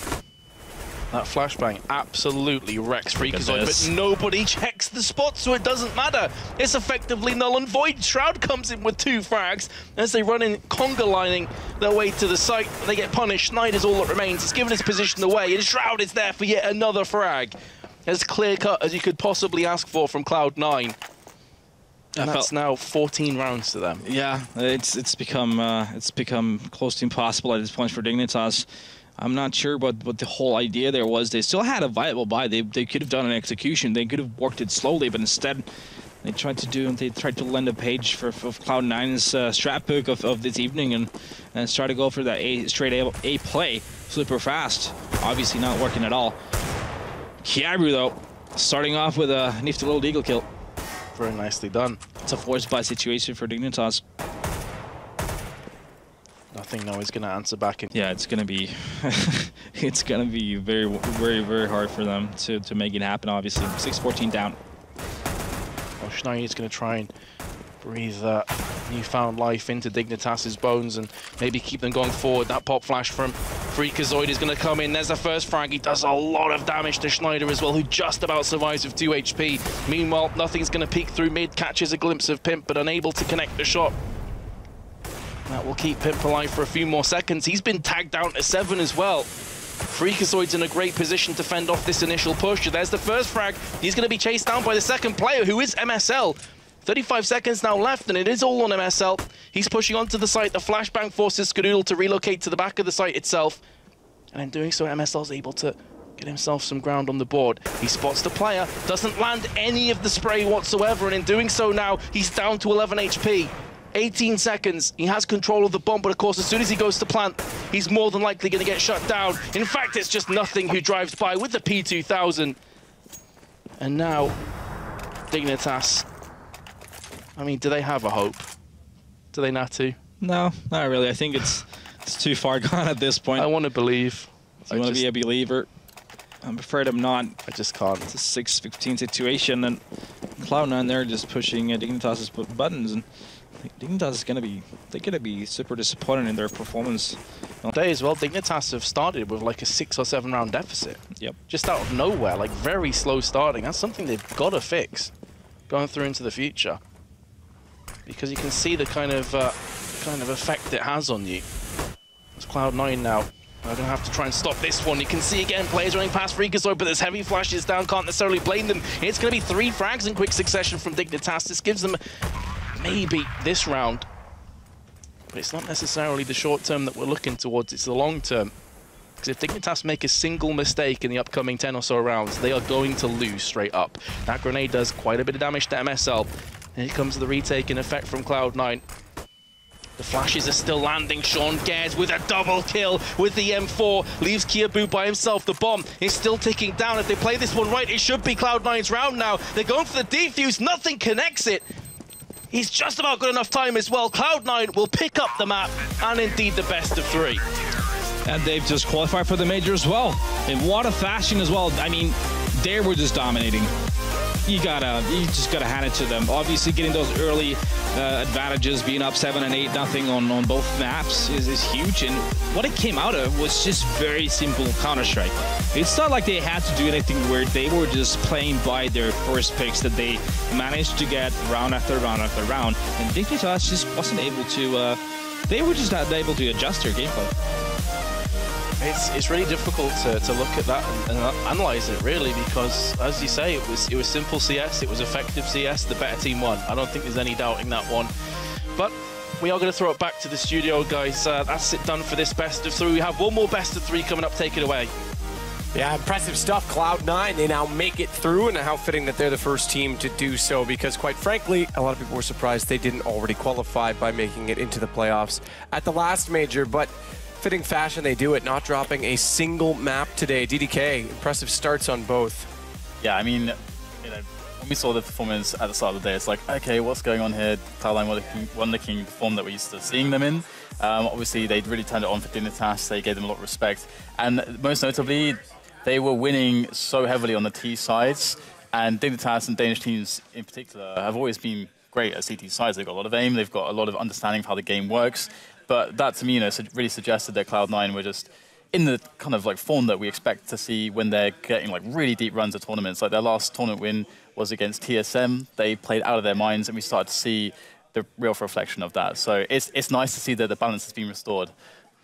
That flashbang absolutely wrecks Freakazoid, but nobody checks the spot, so it doesn't matter. It's effectively null and void. Shroud comes in with 2 frags as they run in conga lining their way to the site. They get punished. Schneider's all that remains. He's given his position away, and Shroud is there for yet another frag. As clear-cut as you could possibly ask for from Cloud9. And that's now 14 rounds to them. Yeah, it's become close to impossible at this point for Dignitas. I'm not sure what the whole idea there was. They still had a viable buy. They could have done an execution. They could have worked it slowly, but instead they tried to lend a page for Cloud9's strat book of this evening and try to go for that straight A play super fast. Obviously not working at all. Kiabu though, starting off with a nifty little deagle kill. Very nicely done. It's a forced buy situation for Dignitas. Nothing now is going to answer back in. Yeah, it's going to be it's going to be very, very, very hard for them to make it happen, obviously. 6-14 down. Well, Schneider is going to try and breathe newfound life into Dignitas's bones and maybe keep them going forward. That pop flash from Freakazoid is going to come in. There's the first frag. He does a lot of damage to Schneider as well, who just about survives with 2 HP. Meanwhile, nothing's going to peek through mid, catches a glimpse of Pimp, but unable to connect the shot. That will keep Pimp alive for a few more seconds. He's been tagged down to 7 as well. Freakazoid's in a great position to fend off this initial push. There's the first frag. He's going to be chased down by the second player, who is MSL. 35 seconds now left, and it is all on MSL. He's pushing onto the site. The flashbang forces Skadoodle to relocate to the back of the site itself. And in doing so, MSL's able to get himself some ground on the board. He spots the player, doesn't land any of the spray whatsoever, and in doing so now, he's down to 11 HP. 18 seconds. He has control of the bomb, but of course, as soon as he goes to plant, he's more than likely going to get shut down. In fact, it's just Nothing who drives by with the P2000. And now, Dignitas. I mean, do they have a hope? Do they, Natu? No, not really. I think it's too far gone at this point. I want to believe. I want to be a believer. I'm afraid I'm not. I just can't. It's a 6-15 situation, and Cloud9, they're just pushing Dignitas's buttons, and Dignitas is they're gonna be super disappointed in their performance. Today as well, Dignitas have started with like a 6 or 7 round deficit. Yep. Just out of nowhere, like very slow starting. That's something they've got to fix going through into the future, because you can see the kind of effect it has on you. It's Cloud9 now. They're going to have to try and stop this one. You can see again players running past Freakazoid, but there's heavy flashes down. Can't necessarily blame them. It's going to be 3 frags in quick succession from Dignitas. This gives them maybe this round, but it's not necessarily the short term that we're looking towards. It's the long term. Because if Dignitas make a single mistake in the upcoming 10 or so rounds, they are going to lose straight up. That grenade does quite a bit of damage to MSL. And here comes the retake in effect from Cloud9. The flashes are still landing. Sean Gares with a double kill with the M4. Leaves Kiabu by himself. The bomb is still ticking down. If they play this one right, it should be Cloud9's round now. They're going for the defuse. Nothing connects it. He's just about got enough time as well. Cloud9 will pick up the map, and indeed the best of 3. And they've just qualified for the major as well. In what a fashion as well. I mean, they were just dominating. You just gotta hand it to them. Obviously, getting those early advantages, being up 7 and 8-0 on both maps is huge. And what it came out of was just very simple Counter-Strike. It's not like they had to do anything weird. They were just playing by their first picks that they managed to get round after round after round. And Dignitas just wasn't able to. They were just not able to adjust their gameplay. It's really difficult to look at that and analyze it, really, because, as you say, it was simple CS, it was effective CS, the better team won. I don't think there's any doubting that one. But we are going to throw it back to the studio, guys. That's it done for this best of 3. We have one more best of 3 coming up. Take it away. Yeah, impressive stuff. Cloud9, they now make it through, and how fitting that they're the first team to do so, because quite frankly, a lot of people were surprised they didn't already qualify by making it into the playoffs at the last major, but fitting fashion, they do it, not dropping a single map today. DDK, impressive starts on both. Yeah, I mean, when we saw the performance at the start of the day, it's like, okay, what's going on here? Cloud9 won the king form that we're used to seeing them in. Obviously, they really turned it on for Dignitas. They gave them a lot of respect. And most notably, they were winning so heavily on the T sides. And Dignitas and Danish teams in particular have always been great at CT sides. They've got a lot of aim. They've got a lot of understanding of how the game works. But that, to me, really suggested that Cloud9 were just in the kind of like form that we expect to see when they're getting like really deep runs of tournaments. Like their last tournament win was against TSM. They played out of their minds, and we started to see the real reflection of that. So it's nice to see that the balance has been restored.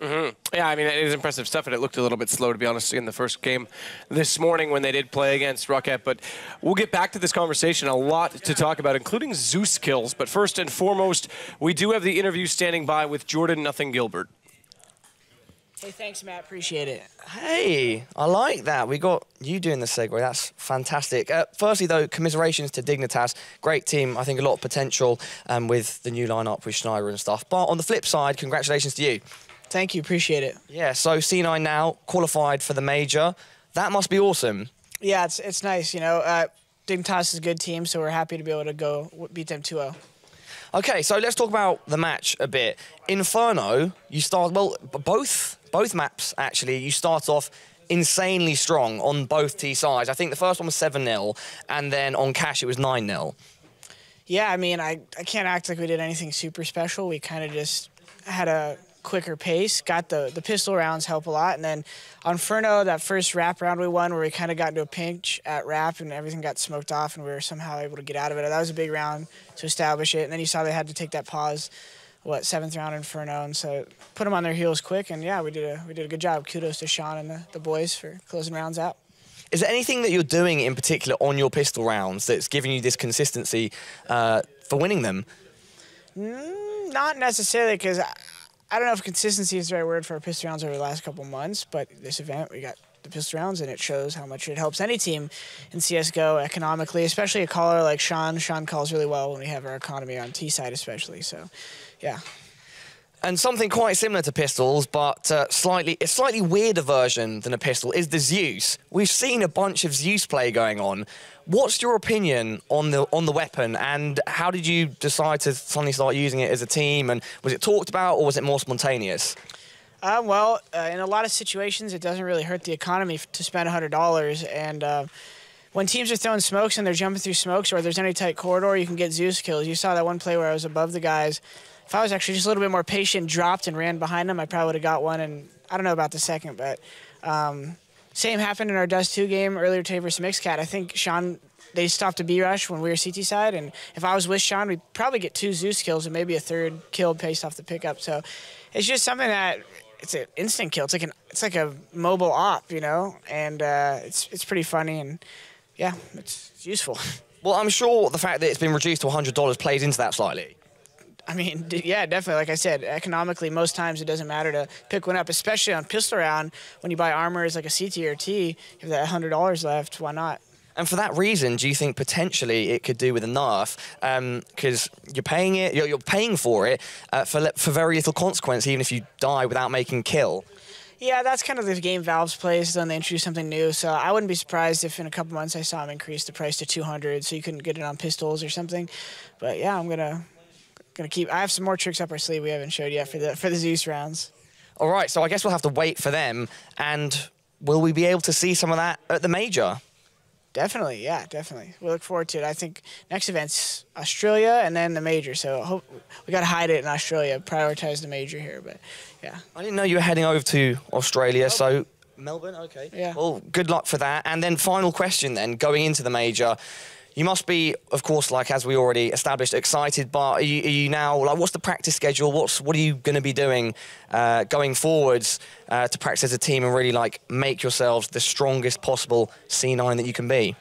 Yeah, I mean, it is impressive stuff, and it looked a little bit slow, to be honest, in the first game this morning when they did play against Rocket. But we'll get back to this conversation. A lot to talk about, including Zeus kills. But first and foremost, we do have the interview standing by with Jordan Nothing Gilbert. Hey, thanks, Matt. Appreciate it. Hey, I like that. We got you doing the segue. That's fantastic. Firstly, though, commiserations to Dignitas. Great team. I think a lot of potential with the new lineup with Schneider and stuff. But on the flip side, congratulations to you. Thank you. Appreciate it. Yeah, so C9 now qualified for the major. That must be awesome. Yeah, it's nice. You know, Dignitas is a good team, so we're happy to be able to go beat them 2-0. Okay, so let's talk about the match a bit. Inferno, you start, well, both maps, actually, you start off insanely strong on both T sides. I think the first one was 7-0, and then on Cash it was 9-0. Yeah, I mean, I can't act like we did anything super special. We kind of just had a quicker pace. Got the pistol rounds help a lot. And then on Inferno, that first wrap round we won where we kind of got into a pinch at wrap and everything got smoked off and we were somehow able to get out of it. That was a big round to establish it. And then you saw they had to take that pause, 7th round Inferno. And so put them on their heels quick. And yeah, we did a good job. Kudos to Sean and the boys for closing rounds out. Is there anything that you're doing in particular on your pistol rounds that's giving you this consistency for winning them? Not necessarily, because I don't know if consistency is the right word for our pistol rounds over the last couple months, but this event we got the pistol rounds, and it shows how much it helps any team in CSGO economically, especially a caller like Sean. Sean calls really well when we have our economy on T side especially, so yeah. And something quite similar to pistols, but a slightly weirder version than a pistol is the Zeus. We've seen a bunch of Zeus play going on. What's your opinion on the weapon, and how did you decide to suddenly start using it as a team? And was it talked about, or was it more spontaneous? Well, in a lot of situations, it doesn't really hurt the economy to spend $100. And when teams are throwing smokes and they're jumping through smokes, or there's any tight corridor, you can get Zeus kills. You saw that one play where I was above the guys. If I was actually just a little bit more patient, dropped and ran behind them, I probably would have got one. And I don't know about the second, but same happened in our Dust 2 game earlier today versus Mixcat. I think Sean, they stopped a B rush when we were CT side, and if I was with Sean, we'd probably get 2 Zeus kills and maybe a 3rd kill based off the pickup. So it's just something that it's an instant kill. It's like a mobile op, you know, and it's pretty funny, and yeah, it's useful. Well, I'm sure the fact that it's been reduced to $100 plays into that slightly. I mean, yeah, definitely. Like I said, economically, most times it doesn't matter to pick one up, especially on pistol round. When you buy armor as like a CT or T, if that $100 left, why not? And for that reason, do you think potentially it could do with a nerf? Because you're paying it, you're paying for it for very little consequence, even if you die without making a kill. Yeah, that's kind of the game Valve's plays. Then they introduce something new, so I wouldn't be surprised if in a couple months I saw them increase the price to 200, so you couldn't get it on pistols or something. But yeah, I'm gonna keep. I have some more tricks up our sleeve we haven't showed yet for the Zeus rounds. All right, so I guess we'll have to wait for them. And will we be able to see some of that at the major? Definitely, yeah, definitely. We look forward to it. I think next event's Australia and then the major. So we got to hide it in Australia, prioritize the major here. But yeah. I didn't know you were heading over to Australia, so Melbourne, okay. Yeah. Well, good luck for that. And then final question then, going into the major. You must be, of course, like as we already established, excited, but are you now, like, what's the practice schedule? What are you going to be doing going forwards to practice as a team and really, like, make yourselves the strongest possible C9 that you can be?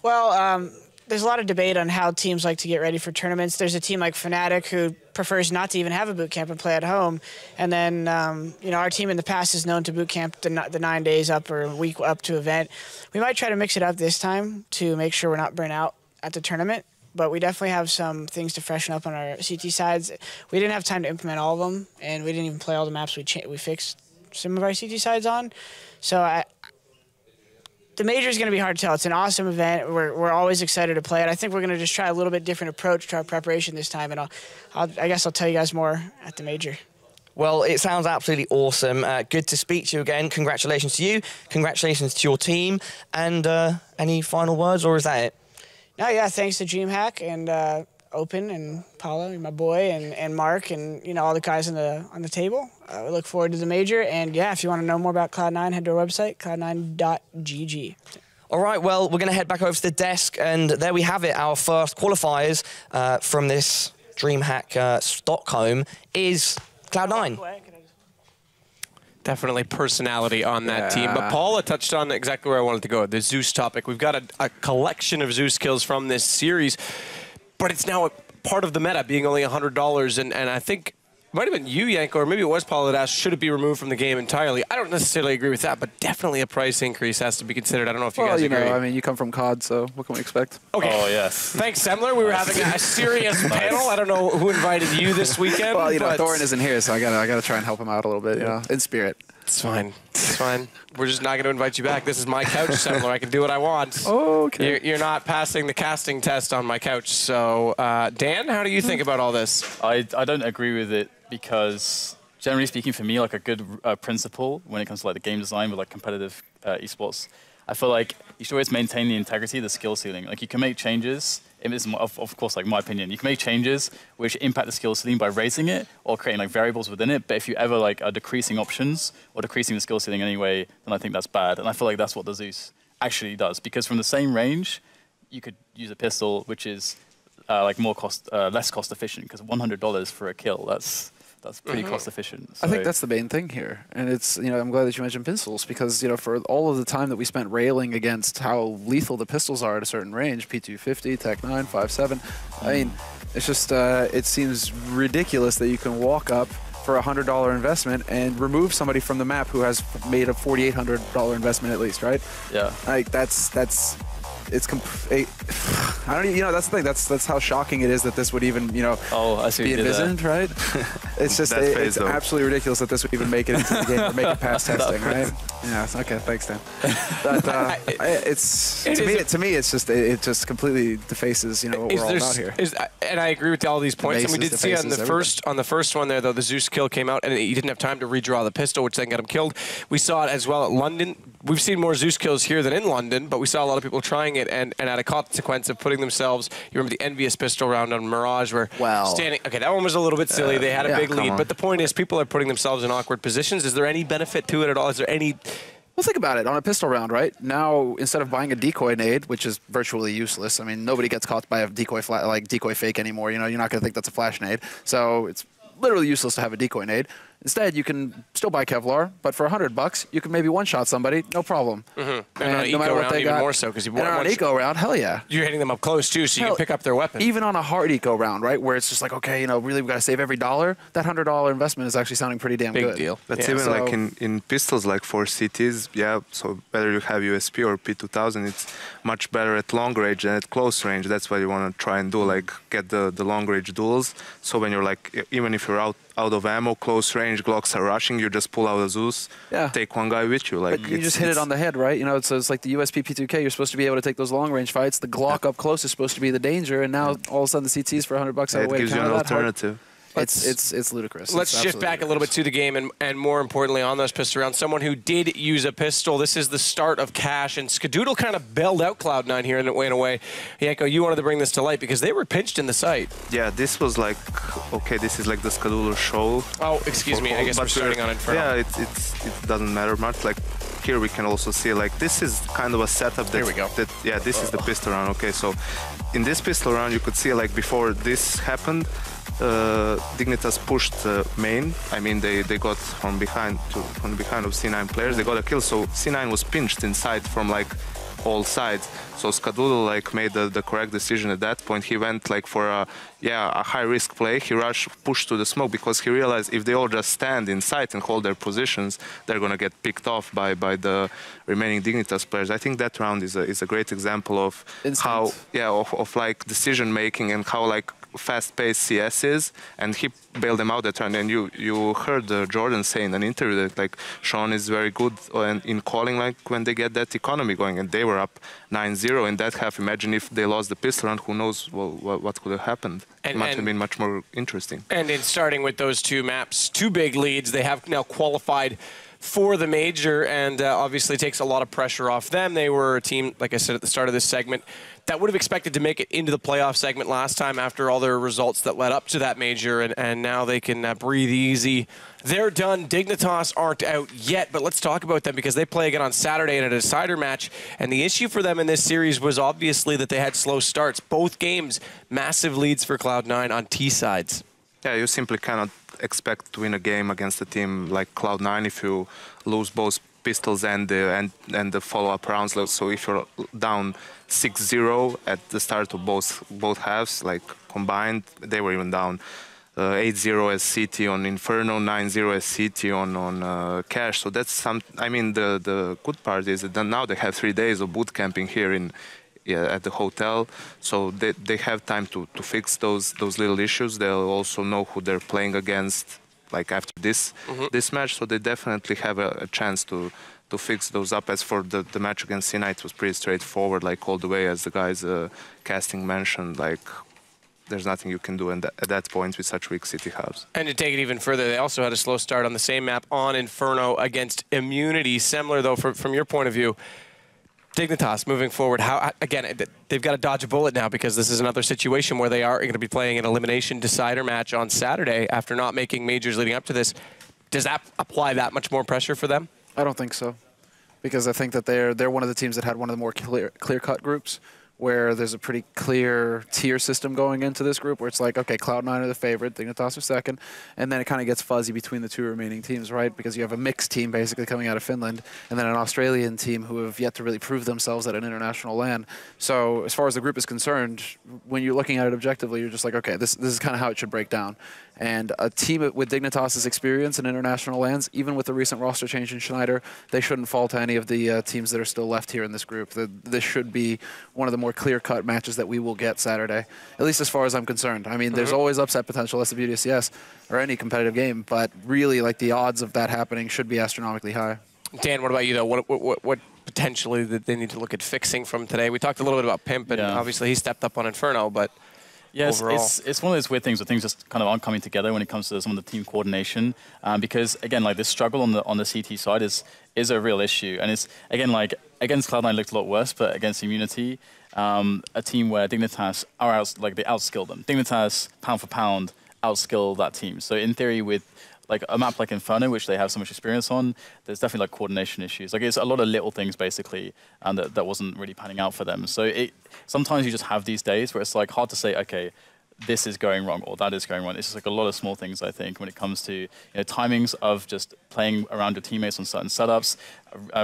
Well, there's a lot of debate on how teams like to get ready for tournaments. There's a team like Fnatic who prefers not to even have a boot camp and play at home. And then, you know, our team in the past is known to boot camp the 9 days up or a week up to event. We might try to mix it up this time to make sure we're not burnt out at the tournament. But we definitely have some things to freshen up on our CT sides. We didn't have time to implement all of them, and we didn't even play all the maps we fixed some of our CT sides on. So the major is going to be hard to tell. It's an awesome event. We're always excited to play it. I think we're going to just try a little bit different approach to our preparation this time, and I guess I'll tell you guys more at the major. Well, it sounds absolutely awesome. Good to speak to you again. Congratulations to you. Congratulations to your team. And any final words, or is that it? No, yeah, thanks to DreamHack and Open and Paula, my boy, and Mark, and you know all the guys on the table. We look forward to the major, and yeah, if you want to know more about Cloud9, head to our website, cloud9.gg. All right, well, we're going to head back over to the desk, and there we have it. Our first qualifiers from this DreamHack Stockholm is Cloud9. Definitely personality on that team. But Paula touched on exactly where I wanted to go, the Zeus topic. We've got a collection of Zeus kills from this series, but it's now a part of the meta, being only $100. And I think it might have been you, Yanko, or maybe it was Paula that asked, should it be removed from the game entirely? I don't necessarily agree with that, but definitely a price increase has to be considered. I don't know if you guys agree. Well, you know, I mean, you come from COD, so what can we expect? Okay. Oh, yes. Thanks, Semler. We were having a serious panel. I don't know who invited you this weekend. Well, you know, Thorin isn't here, so I gotta try and help him out a little bit, you know, in spirit. It's fine. It's fine. We're just not going to invite you back. This is my couch, Semler. I can do what I want. Oh, okay. You're not passing the casting test on my couch. So, Dan, how do you think about all this? I don't agree with it because, generally speaking, for me, like a good principle when it comes to like the game design with like competitive esports, I feel like you should always maintain the integrity of the skill ceiling. Like you can make changes. It is, of course, like my opinion. You can make changes which impact the skill ceiling by raising it or creating like variables within it. But if you ever like are decreasing options or decreasing the skill ceiling anyway, then I think that's bad. And I feel like that's what the Zeus actually does, because from the same range, you could use a pistol which is like less cost efficient, because $100 for a kill, that's pretty cost efficient. So I think that's the main thing here, and it's, you know, I'm glad that you mentioned pistols, because, you know, for all of the time that we spent railing against how lethal the pistols are at a certain range, P250, Tech 9, 5.7, I mean, it's just it seems ridiculous that you can walk up for a $100 investment and remove somebody from the map who has made a $4,800 investment at least, right? Yeah. Like it's I don't, you know, that's the thing. That's how shocking it is that this would even, you know, be envisioned, right? It's just it's absolutely ridiculous that this would even make it into the game or make it past testing, right? Yeah. Okay. Thanks, Dan. But to me, it's just it just completely defaces, you know, what we're all about here. And I agree with all these points. And we did see on the first one there, though, the Zeus kill came out and he didn't have time to redraw the pistol, which then got him killed. We saw it as well at London. We've seen more Zeus kills here than in London, but we saw a lot of people trying it and at a consequence of putting themselves, you remember the envious pistol round on Mirage where standing, okay, that one was a little bit silly. They had a big lead, but the point is people are putting themselves in awkward positions. Is there any benefit to it at all? Is there any... Well, think about it. On a pistol round, right? Now, instead of buying a decoy nade, which is virtually useless, I mean, nobody gets caught by a decoy decoy fake anymore. You know, you're not going to think that's a flash nade. So it's literally useless to have a decoy nade. Instead, you can still buy Kevlar, but for $100, you can maybe one-shot somebody, no problem. And on an eco round, even more so, because you want on an eco round, hell yeah. You're hitting them up close too, so you can pick up their weapon. Even on a hard eco round, right, where it's just like, okay, you know, really we got to save every dollar. That $100 investment is actually sounding pretty damn good. Big deal. That's even like in pistols, like for CTs, yeah. So whether you have USP or P2000, it's much better at long range than at close range. That's what you want to try and do, like get the long range duels. So when you're like, even if you're out of ammo, close range, Glocks are rushing, you just pull out a Zeus, take one guy with you. Like, but you just hit it on the head, right? You know, it's like the USP P2K, you're supposed to be able to take those long range fights. The Glock up close is supposed to be the danger, and now all of a sudden the CTs for $100 it gives you an alternative. It's ludicrous. Let's shift back a little bit to the game, and more importantly on those pistol rounds, someone who did use a pistol. This is the start of Cash, and Skadoodle kind of bailed out Cloud9 here in a way. Yanko, you wanted to bring this to light because they were pinched in the site. Yeah, this was like, okay, this is like the Skadoodle show. Oh, excuse me, I guess we're starting on Inferno. Yeah, it doesn't matter much. Like here we can also see, like, this is kind of a setup that, here we go. This is the pistol round. Okay, so in this pistol round you could see, like, before this happened, Dignitas pushed main. I mean, they got from behind of C9 players. They got a kill, so C9 was pinched inside from like all sides. So Skadoodle like made the correct decision at that point. He went like for a high risk play. He pushed to the smoke because he realized if they all just stand inside and hold their positions, they're gonna get picked off by the remaining Dignitas players. I think that round is a great example of how of like decision making and how like fast-paced CS is, and he bailed them out that round. And you heard Jordan say in an interview that like Sean is very good in calling like when they get that economy going, and they were up 9-0 in that half. Imagine if they lost the pistol round, who knows what could have happened. It might have been much more interesting. And in starting with those two maps, two big leads, they have now qualified for the major, and obviously takes a lot of pressure off them. They were a team, like I said at the start of this segment, that would have expected to make it into the playoff segment last time after all their results that led up to that major, and now they can breathe easy. They're done. Dignitas aren't out yet, but let's talk about them because they play again on Saturday in a decider match, and the issue for them in this series was obviously that they had slow starts. Both games, massive leads for Cloud9 on T sides. Yeah, you simply cannot expect to win a game against a team like Cloud9 if you lose both pistols and the follow-up rounds. So if you're down 6-0 at the start of both halves, like combined, they were even down 8-0 as CT on Inferno, 9-0 as CT on Cash. So that's I mean, the good part is that now they have 3 days of boot camping here at the hotel, so they have time to fix those little issues. They'll also know who they're playing against, like after this match, so they definitely have a chance to fix those up. As for the match against C9, it was pretty straightforward, like all the way, as the guys casting mentioned, like there's nothing you can do at that point with such weak city halves. And to take it even further, they also had a slow start on the same map on Inferno against Immunity. Similar though, from your point of view, Dignitas moving forward, how again, they've got to dodge a bullet now because this is another situation where they are going to be playing an elimination decider match on Saturday after not making majors leading up to this. Does that apply that much more pressure for them? I don't think so, because I think that they're one of the teams that had one of the more clear-cut groups, where there's a pretty clear tier system going into this group, where it's like, okay, Cloud9 are the favorite, Dignitas are second, and then it kind of gets fuzzy between the two remaining teams, right? Because you have a mixed team basically coming out of Finland, and then an Australian team who have yet to really prove themselves at an international LAN. So as far as the group is concerned, when you're looking at it objectively, you're just like, okay, this is kind of how it should break down. And a team with Dignitas' experience in international lands, even with the recent roster change in Schneider, they shouldn't fall to any of the teams that are still left here in this group. This should be one of the more clear-cut matches that we will get Saturday, at least as far as I'm concerned. I mean, there's always upset potential. That's the beauty of CS or any competitive game, but really, like, the odds of that happening should be astronomically high. Dan, what about you, though? What potentially that they need to look at fixing from today? We talked a little bit about Pimp, and obviously he stepped up on Inferno, but yes, overall, it's one of those weird things where things just kind of aren't coming together when it comes to some of the team coordination. Because again, like this struggle on the CT side is a real issue, and it's again like against Cloud9 looked a lot worse, but against Immunity, a team where Dignitas are they outskill them. Dignitas pound for pound outskill that team. So in theory, with like a map like Inferno, which they have so much experience on, there's definitely like coordination issues. Like it's a lot of little things basically, and that wasn't really panning out for them. So sometimes you just have these days where it's like hard to say, okay, this is going wrong or that is going wrong. It's just like a lot of small things, I think, when it comes to timings of just playing around your teammates on certain setups,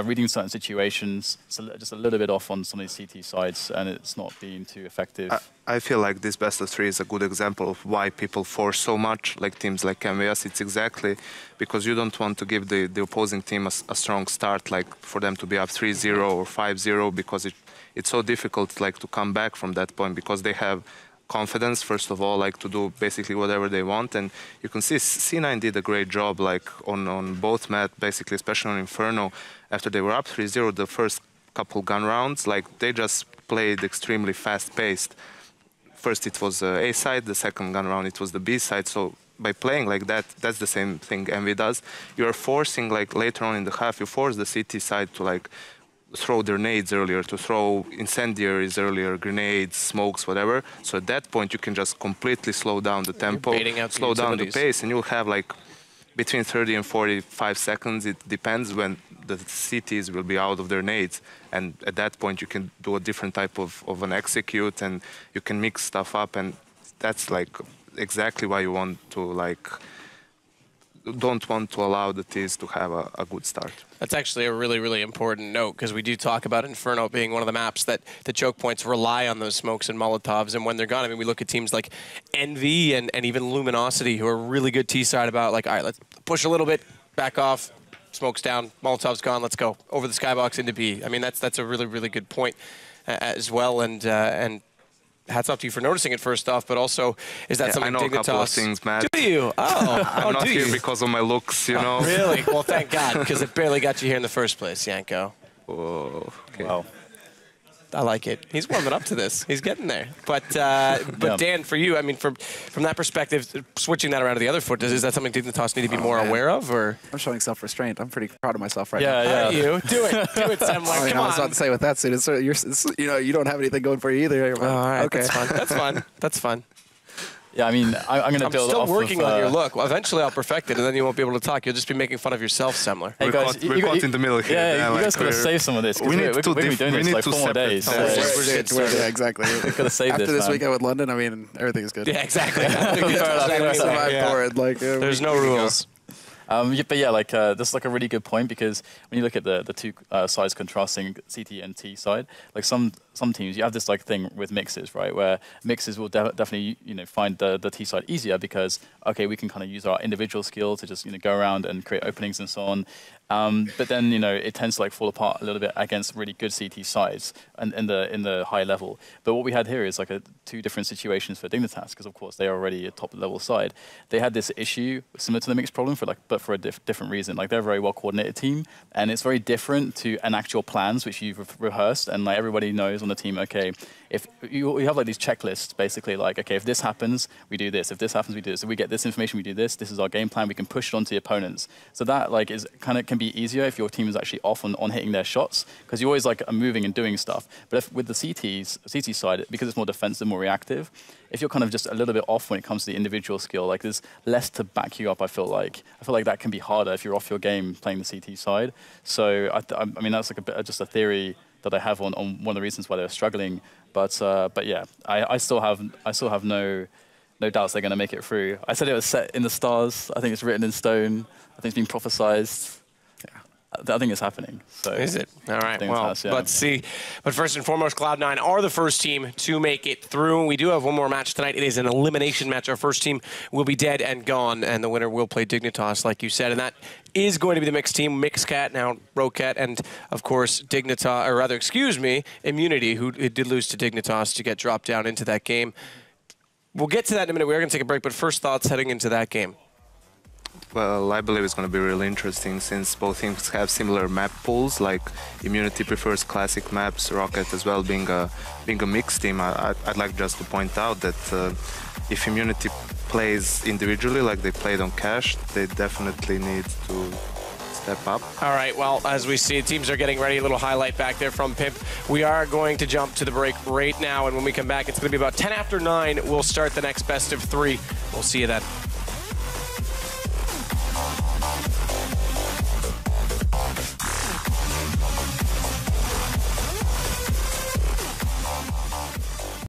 reading certain situations, just a little bit off on some of these CT sides, and it's not being too effective. I feel like this best of three is a good example of why people force so much, like teams like MVS. It's exactly because you don't want to give the opposing team a strong start, like for them to be up 3-0 or 5-0, because it's so difficult like to come back from that point, because they have confidence, first of all, like to do basically whatever they want. And you can see C9 did a great job, like on both maps, basically, especially on Inferno. After they were up 3-0, the first couple gun rounds, like they just played extremely fast-paced. First it was A side, the second gun round it was the B side. So by playing like that, that's the same thing Envy does. You're forcing, like later on in the half, you force the CT side to like throw their nades earlier, to throw incendiaries earlier, grenades, smokes, whatever. So at that point, you can just completely slow down the tempo, slow down the pace, and you'll have like between 30 and 45 seconds. It depends when the CTs will be out of their nades. And at that point, you can do a different type of an execute, and you can mix stuff up. And that's like exactly why you want to don't want to allow the T's to have a good start. That's actually a really, really important note, because we do talk about Inferno being one of the maps that the choke points rely on those smokes and Molotovs, and when they're gone, I mean, we look at teams like Envy and even Luminosity, who are really good T-side about, like, all right, let's push a little bit, back off, smokes down, Molotov's gone, let's go. Over the skybox into B. I mean, that's a really, really good point as well, and hats off to you for noticing it first off, but also, is that something I know Dignitas... a couple of things, Matt. Do you? Oh, I'm not here because of my looks, you know. Really? Well, thank God, because it barely got you here in the first place, Yanko. Oh, okay. Wow. I like it. He's warming up to this. He's getting there. But Dan, for you, I mean, from that perspective, switching that around to the other foot, is that something Dignitas need to be more aware of, or? I'm showing self-restraint. I'm pretty proud of myself right now. Yeah. How you? Do it, Semler. Come I was about to say with that suit, you don't have anything going for you either. All right, okay. that's fun. That's fun. That's fun. Yeah, I mean, I'm going to build off I'm still working of, on your look. Well, eventually I'll perfect it, and then you won't be able to talk. You'll just be making fun of yourself, Semler. Hey guys, we're caught in the middle here. Yeah, you like guys got to save some of this. We need we're going to be doing this like 4 more days. So Yeah, exactly. we got to save After this man. weekend with London, I mean, everything is good. Yeah, exactly. Survive for it. Like, There's no rules. But yeah, like this is like a really good point, because when you look at the two sides contrasting, CT and T side, like some teams, you have this like thing with mixes, right? Where mixes will definitely find the T side easier because okay, we can kind of use our individual skill to just go around and create openings and so on. But then it tends to like fall apart a little bit against really good CT sides and in the high level. But what we had here is like two different situations for Dignitas, because of course they are already a top level side. They had this issue similar to the mixed problem but for a different reason. Like they're a very well coordinated team, and it's very different to an actual plans which you've rehearsed and like everybody knows on on the team, okay, if you have like these checklists, basically, like, okay, if this happens, we do this. If this happens, we do this. If we get this information, we do this. This is our game plan. We can push it onto the opponents. So that like is kind of can be easier if your team is actually off on hitting their shots, because you always like are moving and doing stuff. But if with the CT side, because it's more defensive, more reactive, if you're kind of just a little bit off when it comes to the individual skill, like there's less to back you up. I feel like that can be harder if you're off your game playing the CT side. So I mean that's like just a theory that I have on one of the reasons why they're struggling. But yeah, I still have no doubts they're going to make it through. I said it was set in the stars. I think it's written in stone. I think it's been prophesized. I think it's happening. So is it? All right, well, yeah. Let's see. But first and foremost, Cloud9 are the first team to make it through. We do have one more match tonight. It is an elimination match. Our first team will be dead and gone, and the winner will play Dignitas, like you said. And that is going to be the mixed team, Mixcat, now Rocat, and, of course, Dignitas, or rather, excuse me, Immunity, who did lose to Dignitas to get dropped down into that game. We'll get to that in a minute. We are going to take a break, but first thoughts heading into that game. Well, I believe it's going to be really interesting since both teams have similar map pools. Like Immunity prefers classic maps, Rocket as well being a mixed team. I'd like just to point out that if Immunity plays individually like they played on Cash, they definitely need to step up. All right, well, as we see, teams are getting ready. A little highlight back there from Pimp. We are going to jump to the break right now, and when we come back, it's going to be about 10 after 9. We'll start the next best of 3. We'll see you then.